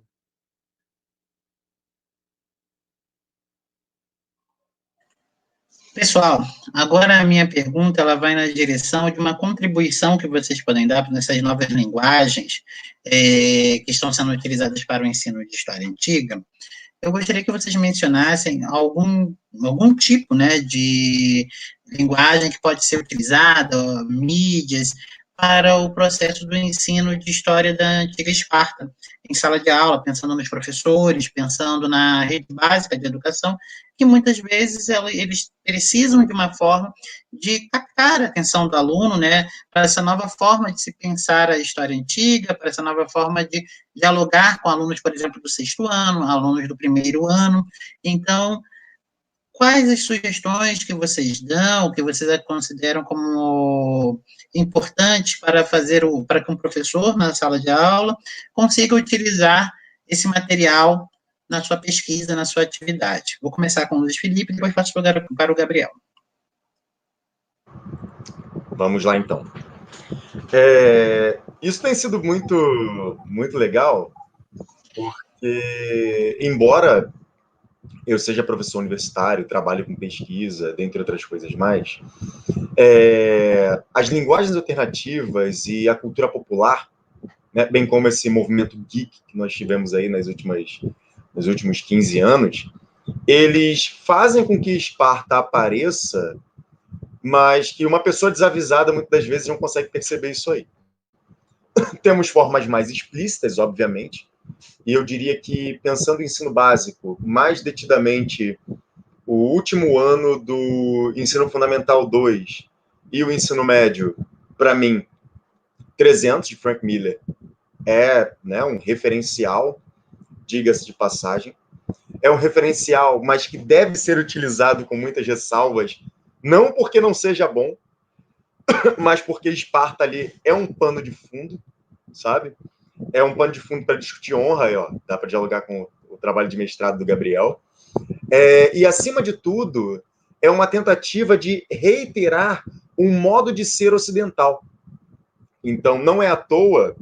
Pessoal, agora a minha pergunta ela vai na direção de uma contribuição que vocês podem dar nessas novas linguagens que estão sendo utilizadas para o ensino de história antiga. Eu gostaria que vocês mencionassem algum tipo, né, de linguagem que pode ser utilizada, mídias, para o processo do ensino de história da antiga Esparta, em sala de aula, pensando nos professores, pensando na rede básica de educação, que muitas vezes eles precisam de uma forma de captar a atenção do aluno, né, para essa nova forma de se pensar a história antiga, para essa nova forma de dialogar com alunos, por exemplo, do sexto ano, alunos do primeiro ano. Então, quais as sugestões que vocês dão, que vocês consideram como importantes para que um professor na sala de aula consiga utilizar esse material na sua pesquisa, na sua atividade? Vou começar com o Luiz Felipe, depois passo para o Gabriel. Vamos lá, então. Isso tem sido muito legal, porque, embora eu seja professor universitário, trabalho com pesquisa, dentre outras coisas mais, as linguagens alternativas e a cultura popular, né, bem como esse movimento geek que nós tivemos aí nos últimos 15 anos, eles fazem com que Esparta apareça, mas que uma pessoa desavisada muitas das vezes não consegue perceber isso aí. Temos formas mais explícitas, obviamente, e eu diria que, pensando em ensino básico, mais detidamente, o último ano do ensino fundamental 2 e o ensino médio, para mim, 300 de Frank Miller é, né, um referencial, diga-se de passagem. É um referencial, mas que deve ser utilizado com muitas ressalvas, não porque não seja bom, mas porque Esparta ali é um pano de fundo, sabe? É um pano de fundo para discutir honra, aí, ó, dá para dialogar com o trabalho de mestrado do Gabriel. E, acima de tudo, é uma tentativa de reiterar um modo de ser ocidental. Então, não é à toa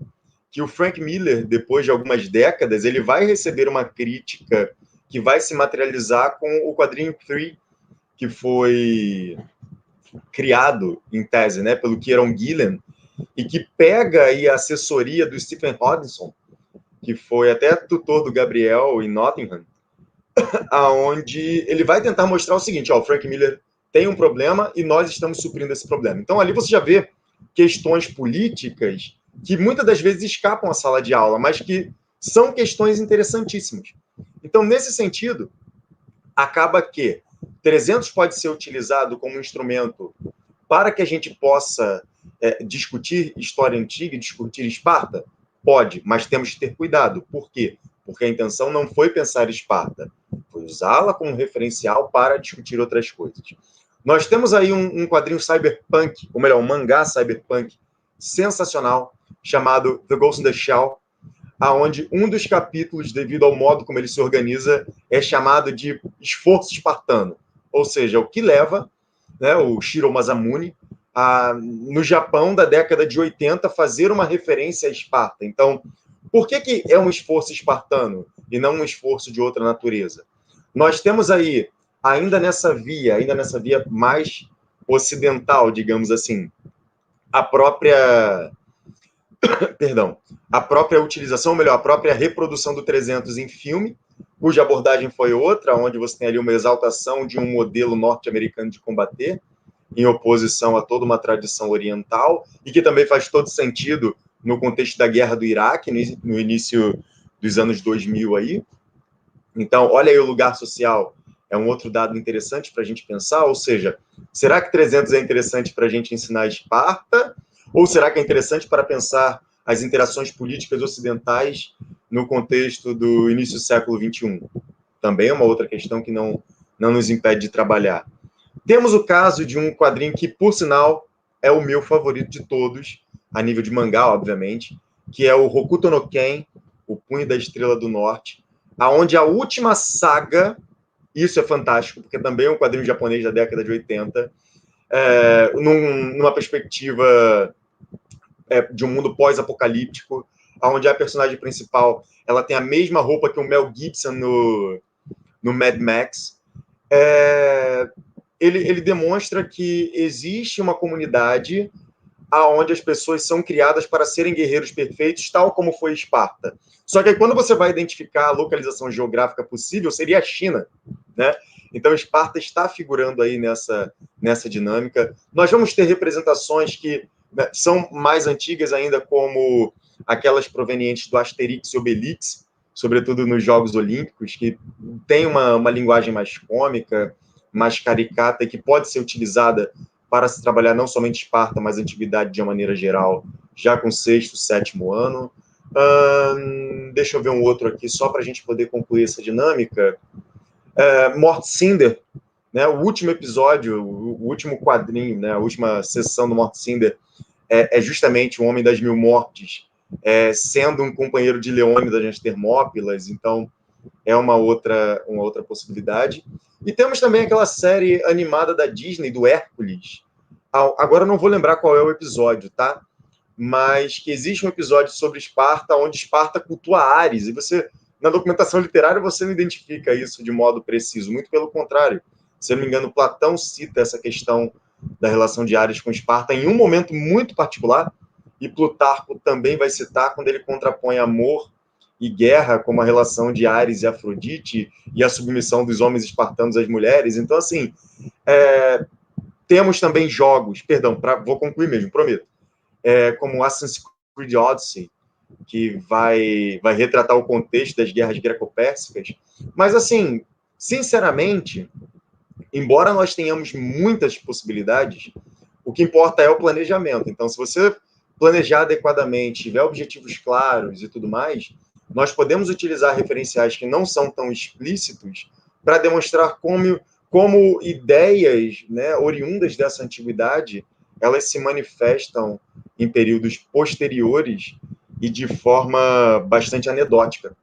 que o Frank Miller, depois de algumas décadas, ele vai receber uma crítica que vai se materializar com o quadrinho Three, que foi criado, em tese, né, pelo Kieron Gillen, e que pega aí a assessoria do Stephen Hodgson, que foi até tutor do Gabriel em Nottingham, aonde ele vai tentar mostrar o seguinte, ó, o Frank Miller tem um problema e nós estamos suprindo esse problema. Então, ali você já vê questões políticas que muitas das vezes escapam à sala de aula, mas que são questões interessantíssimas. Então, nesse sentido, acaba que 300 pode ser utilizado como instrumento para que a gente possa discutir história antiga, discutir Esparta? Pode, mas temos que ter cuidado. Por quê? Porque a intenção não foi pensar Esparta, foi usá-la como referencial para discutir outras coisas. Nós temos aí um quadrinho cyberpunk, ou melhor, um mangá cyberpunk sensacional, chamado The Ghost in the Shell, aonde um dos capítulos, devido ao modo como ele se organiza, é chamado de esforço espartano. Ou seja, o que leva, né, o Shiro Masamune, no Japão da década de 80, fazer uma referência a Esparta. Então, por que é um esforço espartano e não um esforço de outra natureza? Nós temos aí, ainda nessa via mais ocidental, digamos assim, a própria utilização, ou melhor, a própria reprodução do 300 em filme, cuja abordagem foi outra, onde você tem ali uma exaltação de um modelo norte-americano de combater, em oposição a toda uma tradição oriental, e que também faz todo sentido no contexto da guerra do Iraque, no início dos anos 2000 aí. Então, olha aí o lugar social, é um outro dado interessante para a gente pensar, ou seja, será que 300 é interessante para a gente ensinar Esparta, ou será que é interessante para pensar as interações políticas ocidentais no contexto do início do século XXI? Também é uma outra questão que não nos impede de trabalhar. Temos o caso de um quadrinho que, por sinal, é o meu favorito de todos, a nível de mangá, obviamente, que é o Hokuto no Ken, O Punho da Estrela do Norte, aonde a última saga, isso é fantástico, porque também é um quadrinho japonês da década de 80, numa perspectiva de um mundo pós-apocalíptico, onde a personagem principal ela tem a mesma roupa que o Mel Gibson no Mad Max. Ele demonstra que existe uma comunidade onde as pessoas são criadas para serem guerreiros perfeitos, tal como foi Esparta. Só que aí, quando você vai identificar a localização geográfica possível, seria a China, né? Então, Esparta está figurando aí nessa dinâmica. Nós vamos ter representações que, né, são mais antigas ainda, como aquelas provenientes do Asterix e Obelix, sobretudo nos Jogos Olímpicos, que tem uma linguagem mais cômica, mais caricata, e que pode ser utilizada para se trabalhar não somente Esparta, mas a antiguidade de uma maneira geral, já com 6º, 7º ano. Deixa eu ver um outro aqui, só para a gente poder concluir essa dinâmica. Mort Cinder, né, o último episódio, o último quadrinho, né, a última sessão do Mort Cinder é justamente o Homem das Mil Mortes, sendo um companheiro de Leônidas nas Termópilas, então é uma outra possibilidade. E temos também aquela série animada da Disney, do Hércules. Agora eu não vou lembrar qual é o episódio, tá? Mas que existe um episódio sobre Esparta, onde Esparta cultua Ares, e você, na documentação literária, você não identifica isso de modo preciso, muito pelo contrário. Se eu não me engano, Platão cita essa questão da relação de Ares com Esparta em um momento muito particular, e Plutarco também vai citar quando ele contrapõe amor e guerra como a relação de Ares e Afrodite e a submissão dos homens espartanos às mulheres. Então, assim, temos também jogos, vou concluir mesmo, prometo, como Assassin's Creed Odyssey, que vai retratar o contexto das guerras greco-pérsicas. Mas, assim, sinceramente, embora nós tenhamos muitas possibilidades, o que importa é o planejamento. Então, se você planejar adequadamente, tiver objetivos claros e tudo mais, nós podemos utilizar referenciais que não são tão explícitos para demonstrar como ideias, né, oriundas dessa antiguidade, elas se manifestam em períodos posteriores e de forma bastante anedótica,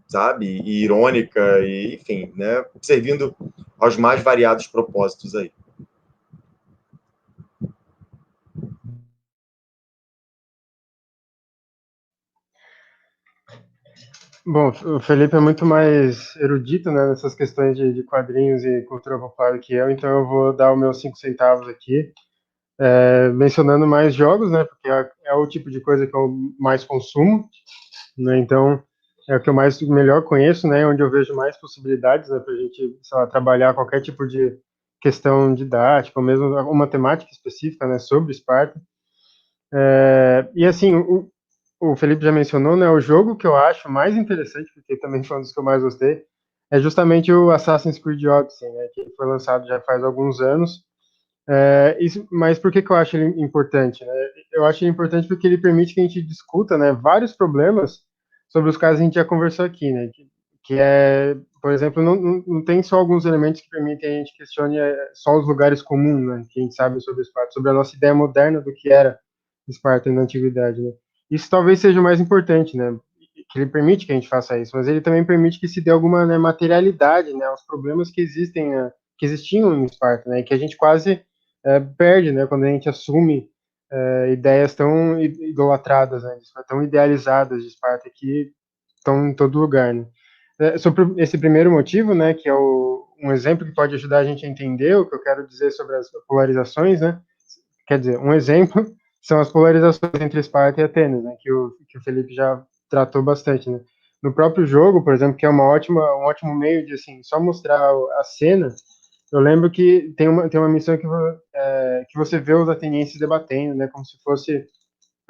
sabe? E irônica, e, enfim, né, servindo aos mais variados propósitos aí. Bom, o Felipe é muito mais erudito, né, nessas questões de quadrinhos e cultura popular do que eu, então eu vou dar os meus 5 centavos aqui, mencionando mais jogos, né, porque é o tipo de coisa que eu mais consumo, né, então é o que eu melhor conheço, né, onde eu vejo mais possibilidades, né, para a gente, sei lá, trabalhar qualquer tipo de questão didática, ou mesmo uma temática específica, né, sobre Esparta. E assim, o Felipe já mencionou, né, o jogo que eu acho mais interessante, porque também foi um dos que eu mais gostei, é justamente o Assassin's Creed Odyssey, né, que foi lançado já faz alguns anos. Mas por que eu acho ele importante, né? Eu acho ele importante porque ele permite que a gente discuta, né, vários problemas sobre os quais a gente já conversou aqui, né, que é, por exemplo, não tem só alguns elementos que permitem a gente questione só os lugares comuns, né, que a gente sabe sobre Esparta, sobre a nossa ideia moderna do que era Esparta na antiguidade, né. Isso talvez seja o mais importante, né, que ele permite que a gente faça isso, mas ele também permite que se dê alguma, né, materialidade, né, aos problemas que existem, que existiam em Esparta, né, que a gente quase perde, né, quando a gente assume ideias tão idolatradas, né, tão idealizadas de Esparta que estão em todo lugar, né. Sobre esse primeiro motivo, né, que é um exemplo que pode ajudar a gente a entender o que eu quero dizer sobre as polarizações, né, quer dizer, um exemplo são as polarizações entre Esparta e Atenas, né, que o Felipe já tratou bastante, né. No próprio jogo, por exemplo, que é um ótimo meio de, assim, só mostrar a cena, eu lembro que tem uma missão que você vê os atenienses debatendo, né, como se fosse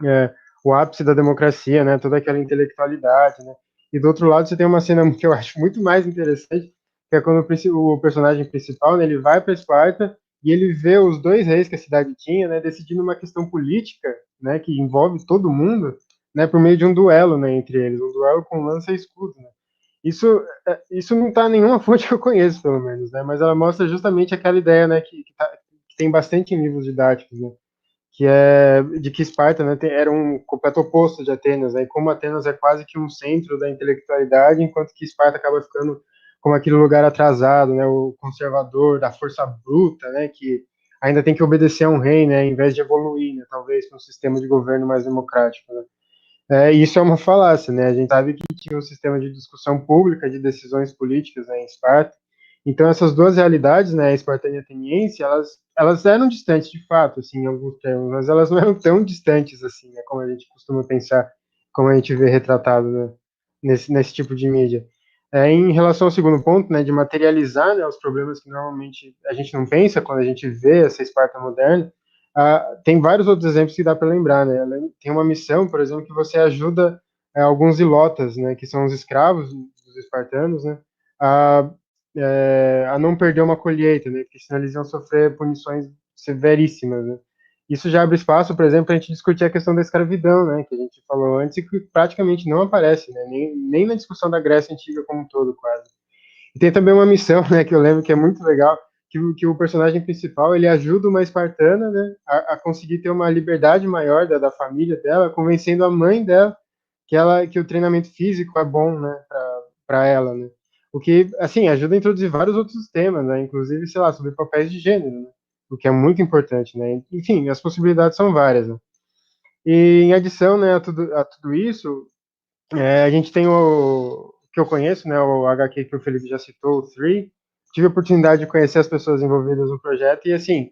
é, o ápice da democracia, né, toda aquela intelectualidade, né. E do outro lado você tem uma cena que eu acho muito mais interessante, que é quando o personagem principal, né, ele vai para Esparta e ele vê os dois reis que a cidade tinha, né, decidindo uma questão política, né, que envolve todo mundo, né, por meio de um duelo, né, entre eles, um duelo com lança e escudo, né. Isso não está em nenhuma fonte que eu conheço, pelo menos, né, mas ela mostra justamente aquela ideia, né, que tem bastante em livros didáticos, né, que é de que Esparta, né, era um completo oposto de Atenas, né, e como Atenas é quase que um centro da intelectualidade, enquanto que Esparta acaba ficando como aquele lugar atrasado, né, o conservador, da força bruta, né, que ainda tem que obedecer a um rei, né, em vez de evoluir, né, talvez para um sistema de governo mais democrático, né. Isso é uma falácia, né? A gente sabe que tinha um sistema de discussão pública de decisões políticas, né, em Esparta. Então essas duas realidades, né, a espartana e a ateniense, elas eram distantes de fato, assim, em alguns termos, mas elas não eram tão distantes assim, né, como a gente costuma pensar, como a gente vê retratado, né, nesse tipo de mídia. Em relação ao segundo ponto, né, de materializar, né, os problemas que normalmente a gente não pensa quando a gente vê essa Esparta moderna, tem vários outros exemplos que dá para lembrar, né? Tem uma missão, por exemplo, que você ajuda alguns ilotas, né, que são os escravos dos espartanos, né, a, a não perder uma colheita, né, porque senão eles iam sofrer punições severíssimas, né. Isso já abre espaço, por exemplo, para a gente discutir a questão da escravidão, né, que a gente falou antes e que praticamente não aparece, né, nem na discussão da Grécia Antiga como um todo, quase. E tem também uma missão, né, que eu lembro que é muito legal, que o personagem principal, ele ajuda uma espartana, né, a conseguir ter uma liberdade maior da família dela, convencendo a mãe dela que o treinamento físico é bom, né, para ela, né. O que, assim, ajuda a introduzir vários outros temas, né, inclusive, sei lá, sobre papéis de gênero, né, o que é muito importante, né. Enfim, as possibilidades são várias, né. E em adição, né, a tudo isso, a gente tem o que eu conheço, né, o HQ que o Felipe já citou, o Three. Tive a oportunidade de conhecer as pessoas envolvidas no projeto e, assim,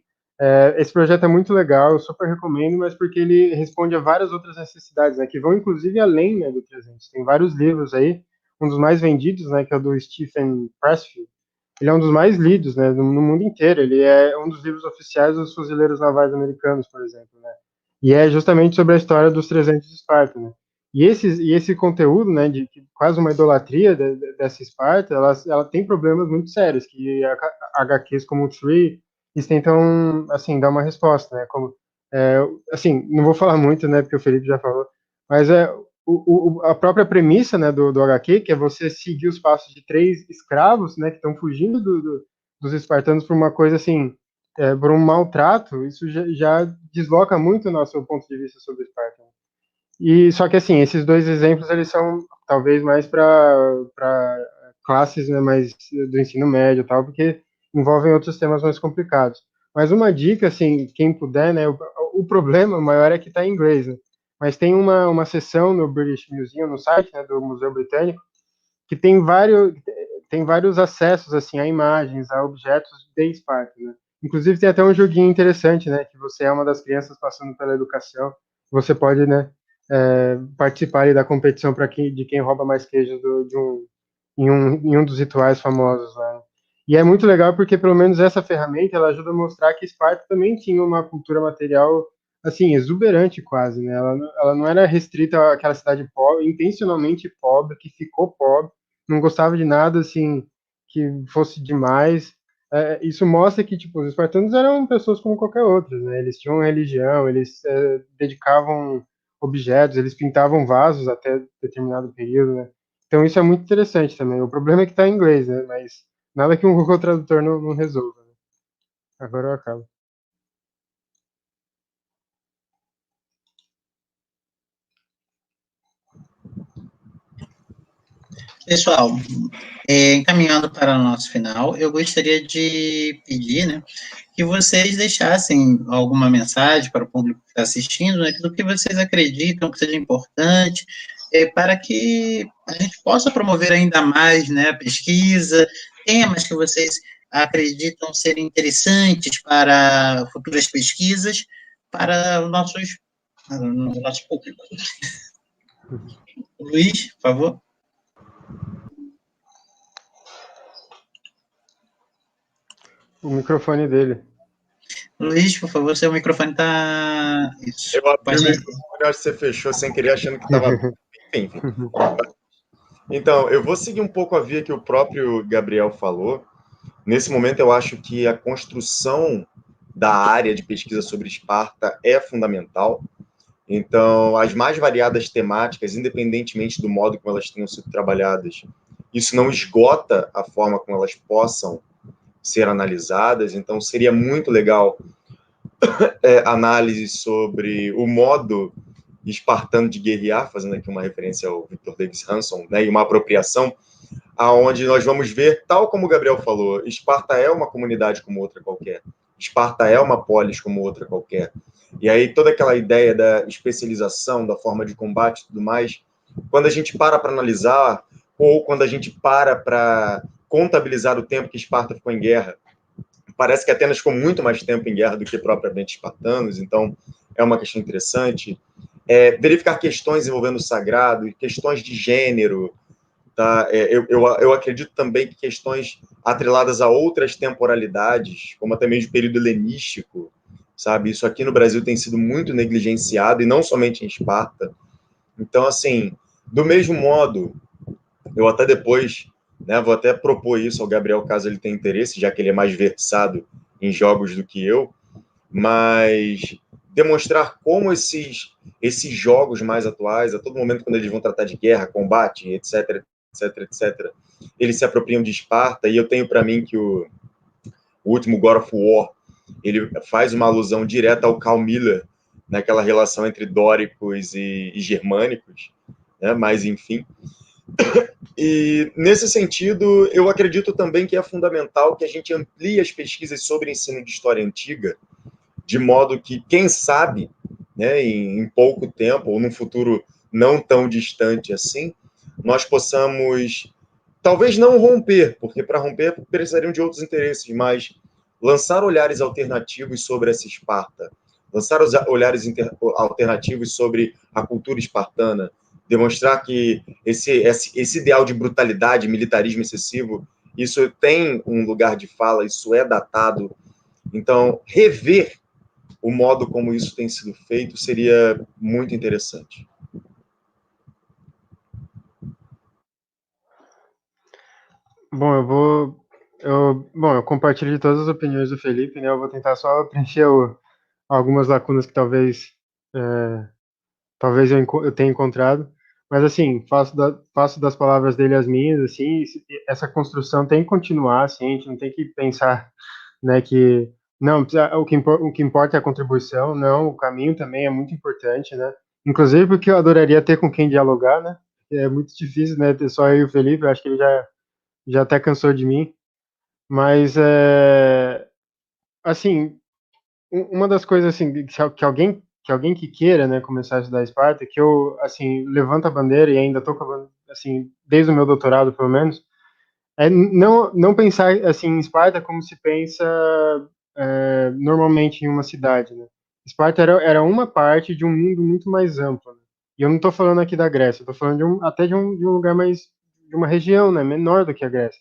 esse projeto é muito legal, eu super recomendo, mas porque ele responde a várias outras necessidades, né, que vão inclusive além, né, do 300. Tem vários livros aí, um dos mais vendidos, né, que é o do Stephen Pressfield. Ele é um dos mais lidos, né, no mundo inteiro. Ele é um dos livros oficiais dos fuzileiros navais americanos, por exemplo, né. E é justamente sobre a história dos 300 de Esparta, né. E esse conteúdo, né, de quase uma idolatria dessa Esparta, ela tem problemas muito sérios que HQs como o Tree, eles tentam, assim, dar uma resposta, né, como, é, assim, não vou falar muito, né, porque o Felipe já falou, mas a própria premissa, né, do HQ, que é você seguir os passos de três escravos, né, que estão fugindo dos espartanos por uma coisa assim, por um maltrato, isso já desloca muito o nosso ponto de vista sobre Esparta. E só que assim, esses dois exemplos eles são talvez mais para classes, né, mais do ensino médio e tal, porque envolvem outros temas mais complicados. Mas uma dica, assim, quem puder, né, o problema maior é que está em inglês, né? Mas tem uma seção no British Museum, no site, né, do Museu Britânico, que tem vários acessos assim a imagens, a objetos de Esparta, né? Inclusive tem até um joguinho interessante, né, que você é uma das crianças passando pela educação, você pode, né, participar ali da competição de quem rouba mais queijos em um dos rituais famosos lá, né? E é muito legal porque pelo menos essa ferramenta ela ajuda a mostrar que Esparta também tinha uma cultura material assim exuberante quase, né? Ela não era restrita àquela cidade pobre, intencionalmente pobre, que ficou pobre, não gostava de nada assim que fosse demais. Isso mostra que tipo os espartanos eram pessoas como qualquer outra, né? Eles tinham religião, eles dedicavam objetos, eles pintavam vasos até determinado período, né? Então isso é muito interessante também. O problema é que está em inglês, né? Mas nada que um Google Tradutor não resolva. Né? Agora eu acabo. Pessoal, encaminhando para o nosso final, eu gostaria de pedir, né, que vocês deixassem alguma mensagem para o público que está assistindo, né, do que vocês acreditam que seja importante, para que a gente possa promover ainda mais, né, a pesquisa, temas que vocês acreditam serem interessantes para futuras pesquisas, para o nosso público. Luiz, por favor. O microfone dele. Luiz, por favor, seu microfone está... Isso. Eu abri o Pode... microfone, acho que você fechou sem querer, achando que estava... Enfim. Então, eu vou seguir um pouco a via que o próprio Gabriel falou. Nesse momento, eu acho que a construção da área de pesquisa sobre Esparta é fundamental. Então, as mais variadas temáticas, independentemente do modo como elas tenham sido trabalhadas, isso não esgota a forma como elas possam ser analisadas. Então, seria muito legal análise sobre o modo espartano de guerrear, fazendo aqui uma referência ao Victor Davis Hanson, né, e uma apropriação, aonde nós vamos ver, tal como o Gabriel falou, Esparta é uma comunidade como outra qualquer. Esparta é uma polis como outra qualquer. E aí toda aquela ideia da especialização, da forma de combate e tudo mais, quando a gente para analisar, ou quando a gente para contabilizar o tempo que Esparta ficou em guerra, parece que Atenas ficou muito mais tempo em guerra do que propriamente espartanos, então é uma questão interessante. Verificar questões envolvendo o sagrado, questões de gênero, tá? Eu acredito também que questões atreladas a outras temporalidades, como até mesmo o período helenístico, sabe? Isso aqui no Brasil tem sido muito negligenciado, e não somente em Esparta. Então, assim, do mesmo modo, eu até depois, né, vou até propor isso ao Gabriel, caso ele tenha interesse, já que ele é mais versado em jogos do que eu, mas demonstrar como esses jogos mais atuais, a todo momento quando eles vão tratar de guerra, combate, etc, etc, etc, eles se apropriam de Esparta, e eu tenho para mim que o último God of War, ele faz uma alusão direta ao Carl Miller, naquela relação entre dóricos e germânicos, né? Mas enfim. E nesse sentido, eu acredito também que é fundamental que a gente amplie as pesquisas sobre ensino de história antiga, de modo que, quem sabe, né, em pouco tempo, ou num futuro não tão distante assim, nós possamos, talvez não romper, porque para romper precisariam de outros interesses, mas lançar olhares alternativos sobre essa Esparta, lançar olhares alternativos sobre a cultura espartana, demonstrar que esse ideal de brutalidade, militarismo excessivo, isso tem um lugar de fala, isso é datado. Então, rever o modo como isso tem sido feito seria muito interessante. Bom, eu compartilho de todas as opiniões do Felipe, né? Eu vou tentar só preencher algumas lacunas que talvez eu tenha encontrado. Mas, assim, faço das palavras dele as minhas, assim, essa construção tem que continuar, assim, a gente não tem que pensar, né, que, não, o que importa é a contribuição, não, o caminho também é muito importante, né, inclusive porque eu adoraria ter com quem dialogar, né, é muito difícil, né, ter só eu e o Felipe, eu acho que ele já até cansou de mim, mas, assim, uma das coisas assim que alguém que queira, né, começar a estudar Esparta, que eu assim levanto a bandeira e ainda tô assim desde o meu doutorado pelo menos, é não pensar assim em Esparta como se pensa normalmente em uma cidade, né? Esparta era uma parte de um mundo muito mais amplo. Né? E eu não estou falando aqui da Grécia, eu tô falando até de um lugar mais de uma região, né, menor do que a Grécia,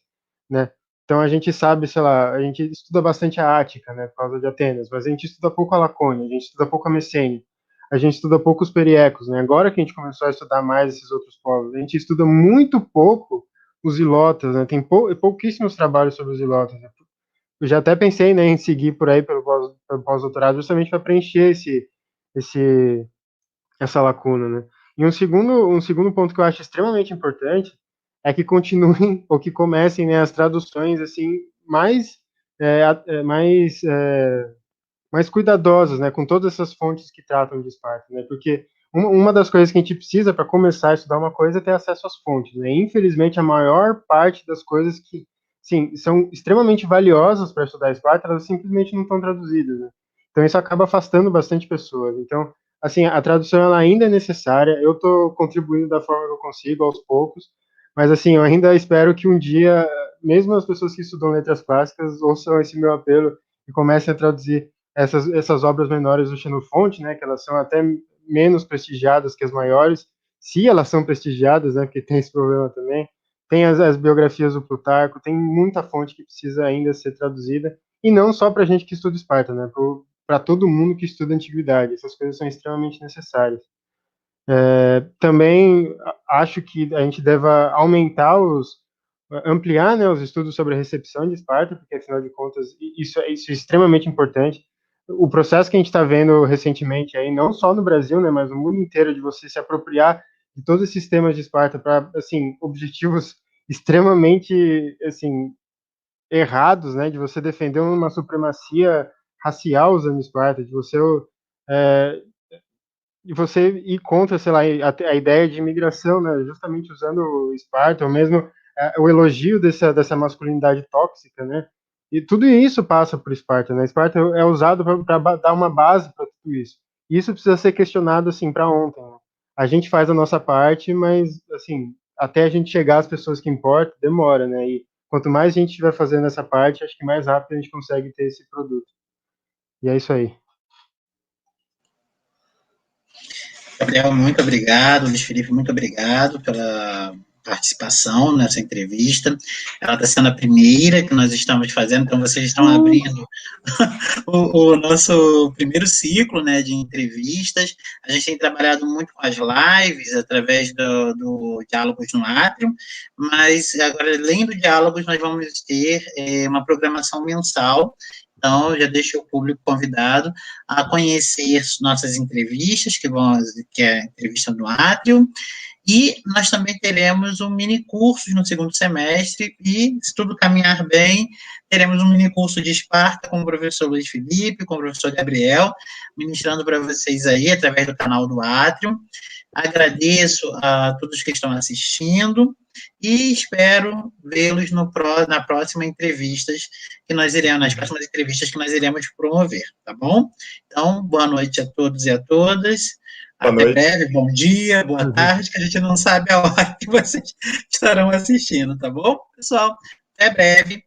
né? Então a gente sabe, sei lá, a gente estuda bastante a Ática, né, por causa de Atenas, mas a gente estuda pouco a Lacônia, a gente estuda pouco a Messênia, a gente estuda pouco os periecos, né? Agora que a gente começou a estudar mais esses outros povos, a gente estuda muito pouco os ilotas, né? Tem pouquíssimos trabalhos sobre os ilotas. Né? Eu já até pensei, né, em seguir por aí pelo pós-doutorado justamente para preencher esse, essa lacuna, né? E um segundo ponto que eu acho extremamente importante é que continuem ou que comecem, né, as traduções assim mais mais cuidadosas, né, com todas essas fontes que tratam de Esparta, né, porque uma das coisas que a gente precisa para começar a estudar uma coisa é ter acesso às fontes, né, infelizmente a maior parte das coisas que, sim, são extremamente valiosas para estudar Esparta, elas simplesmente não estão traduzidas, né, então isso acaba afastando bastante pessoas, então, assim, a tradução ela ainda é necessária, eu estou contribuindo da forma que eu consigo, aos poucos, mas, assim, eu ainda espero que um dia, mesmo as pessoas que estudam letras clássicas ouçam esse meu apelo e comecem a traduzir essas obras menores do Xenofonte, né, que elas são até menos prestigiadas que as maiores, se elas são prestigiadas, né, porque tem esse problema também. Tem as biografias do Plutarco, tem muita fonte que precisa ainda ser traduzida, e não só para a gente que estuda Esparta, né, para todo mundo que estuda antiguidade. Essas coisas são extremamente necessárias. Também acho que a gente deve ampliar, né, os estudos sobre a recepção de Esparta, porque afinal de contas isso é extremamente importante. O processo que a gente está vendo recentemente aí, não só no Brasil, né, mas no mundo inteiro, de você se apropriar de todos esses sistemas de Esparta para, assim, objetivos extremamente, assim, errados, né, de você defender uma supremacia racial usando Esparta, é, de você ir contra, sei lá, a ideia de imigração, né, justamente usando o Esparta, ou mesmo o elogio dessa masculinidade tóxica, né, e tudo isso passa por Esparta, né, Esparta é usado para dar uma base para tudo isso, e isso precisa ser questionado, assim, para ontem, né? A gente faz a nossa parte, mas, assim, até a gente chegar às pessoas que importam, demora, né, e quanto mais a gente estiver fazendo essa parte, acho que mais rápido a gente consegue ter esse produto, e é isso aí. Gabriel, muito obrigado. Luiz Felipe, muito obrigado pela participação nessa entrevista. Ela está sendo a primeira que nós estamos fazendo, então vocês estão abrindo o nosso primeiro ciclo, né, de entrevistas. A gente tem trabalhado muito com as lives, através do Diálogos no Átrio, mas agora, além do Diálogos, nós vamos ter uma programação mensal. Então, já deixo o público convidado a conhecer nossas entrevistas, que é a entrevista no Átrio, e nós também teremos um mini curso no segundo semestre, e, se tudo caminhar bem, teremos um mini curso de Esparta com o professor Luiz Felipe, com o professor Gabriel, ministrando para vocês aí, através do canal do Átrio. Agradeço a todos que estão assistindo e espero vê-los na próxima entrevistas nas próximas entrevistas que nós iremos promover, tá bom? Então, boa noite a todos e a todas. Até breve, bom dia, boa tarde, que a gente não sabe a hora que vocês estarão assistindo, tá bom? Pessoal, até breve.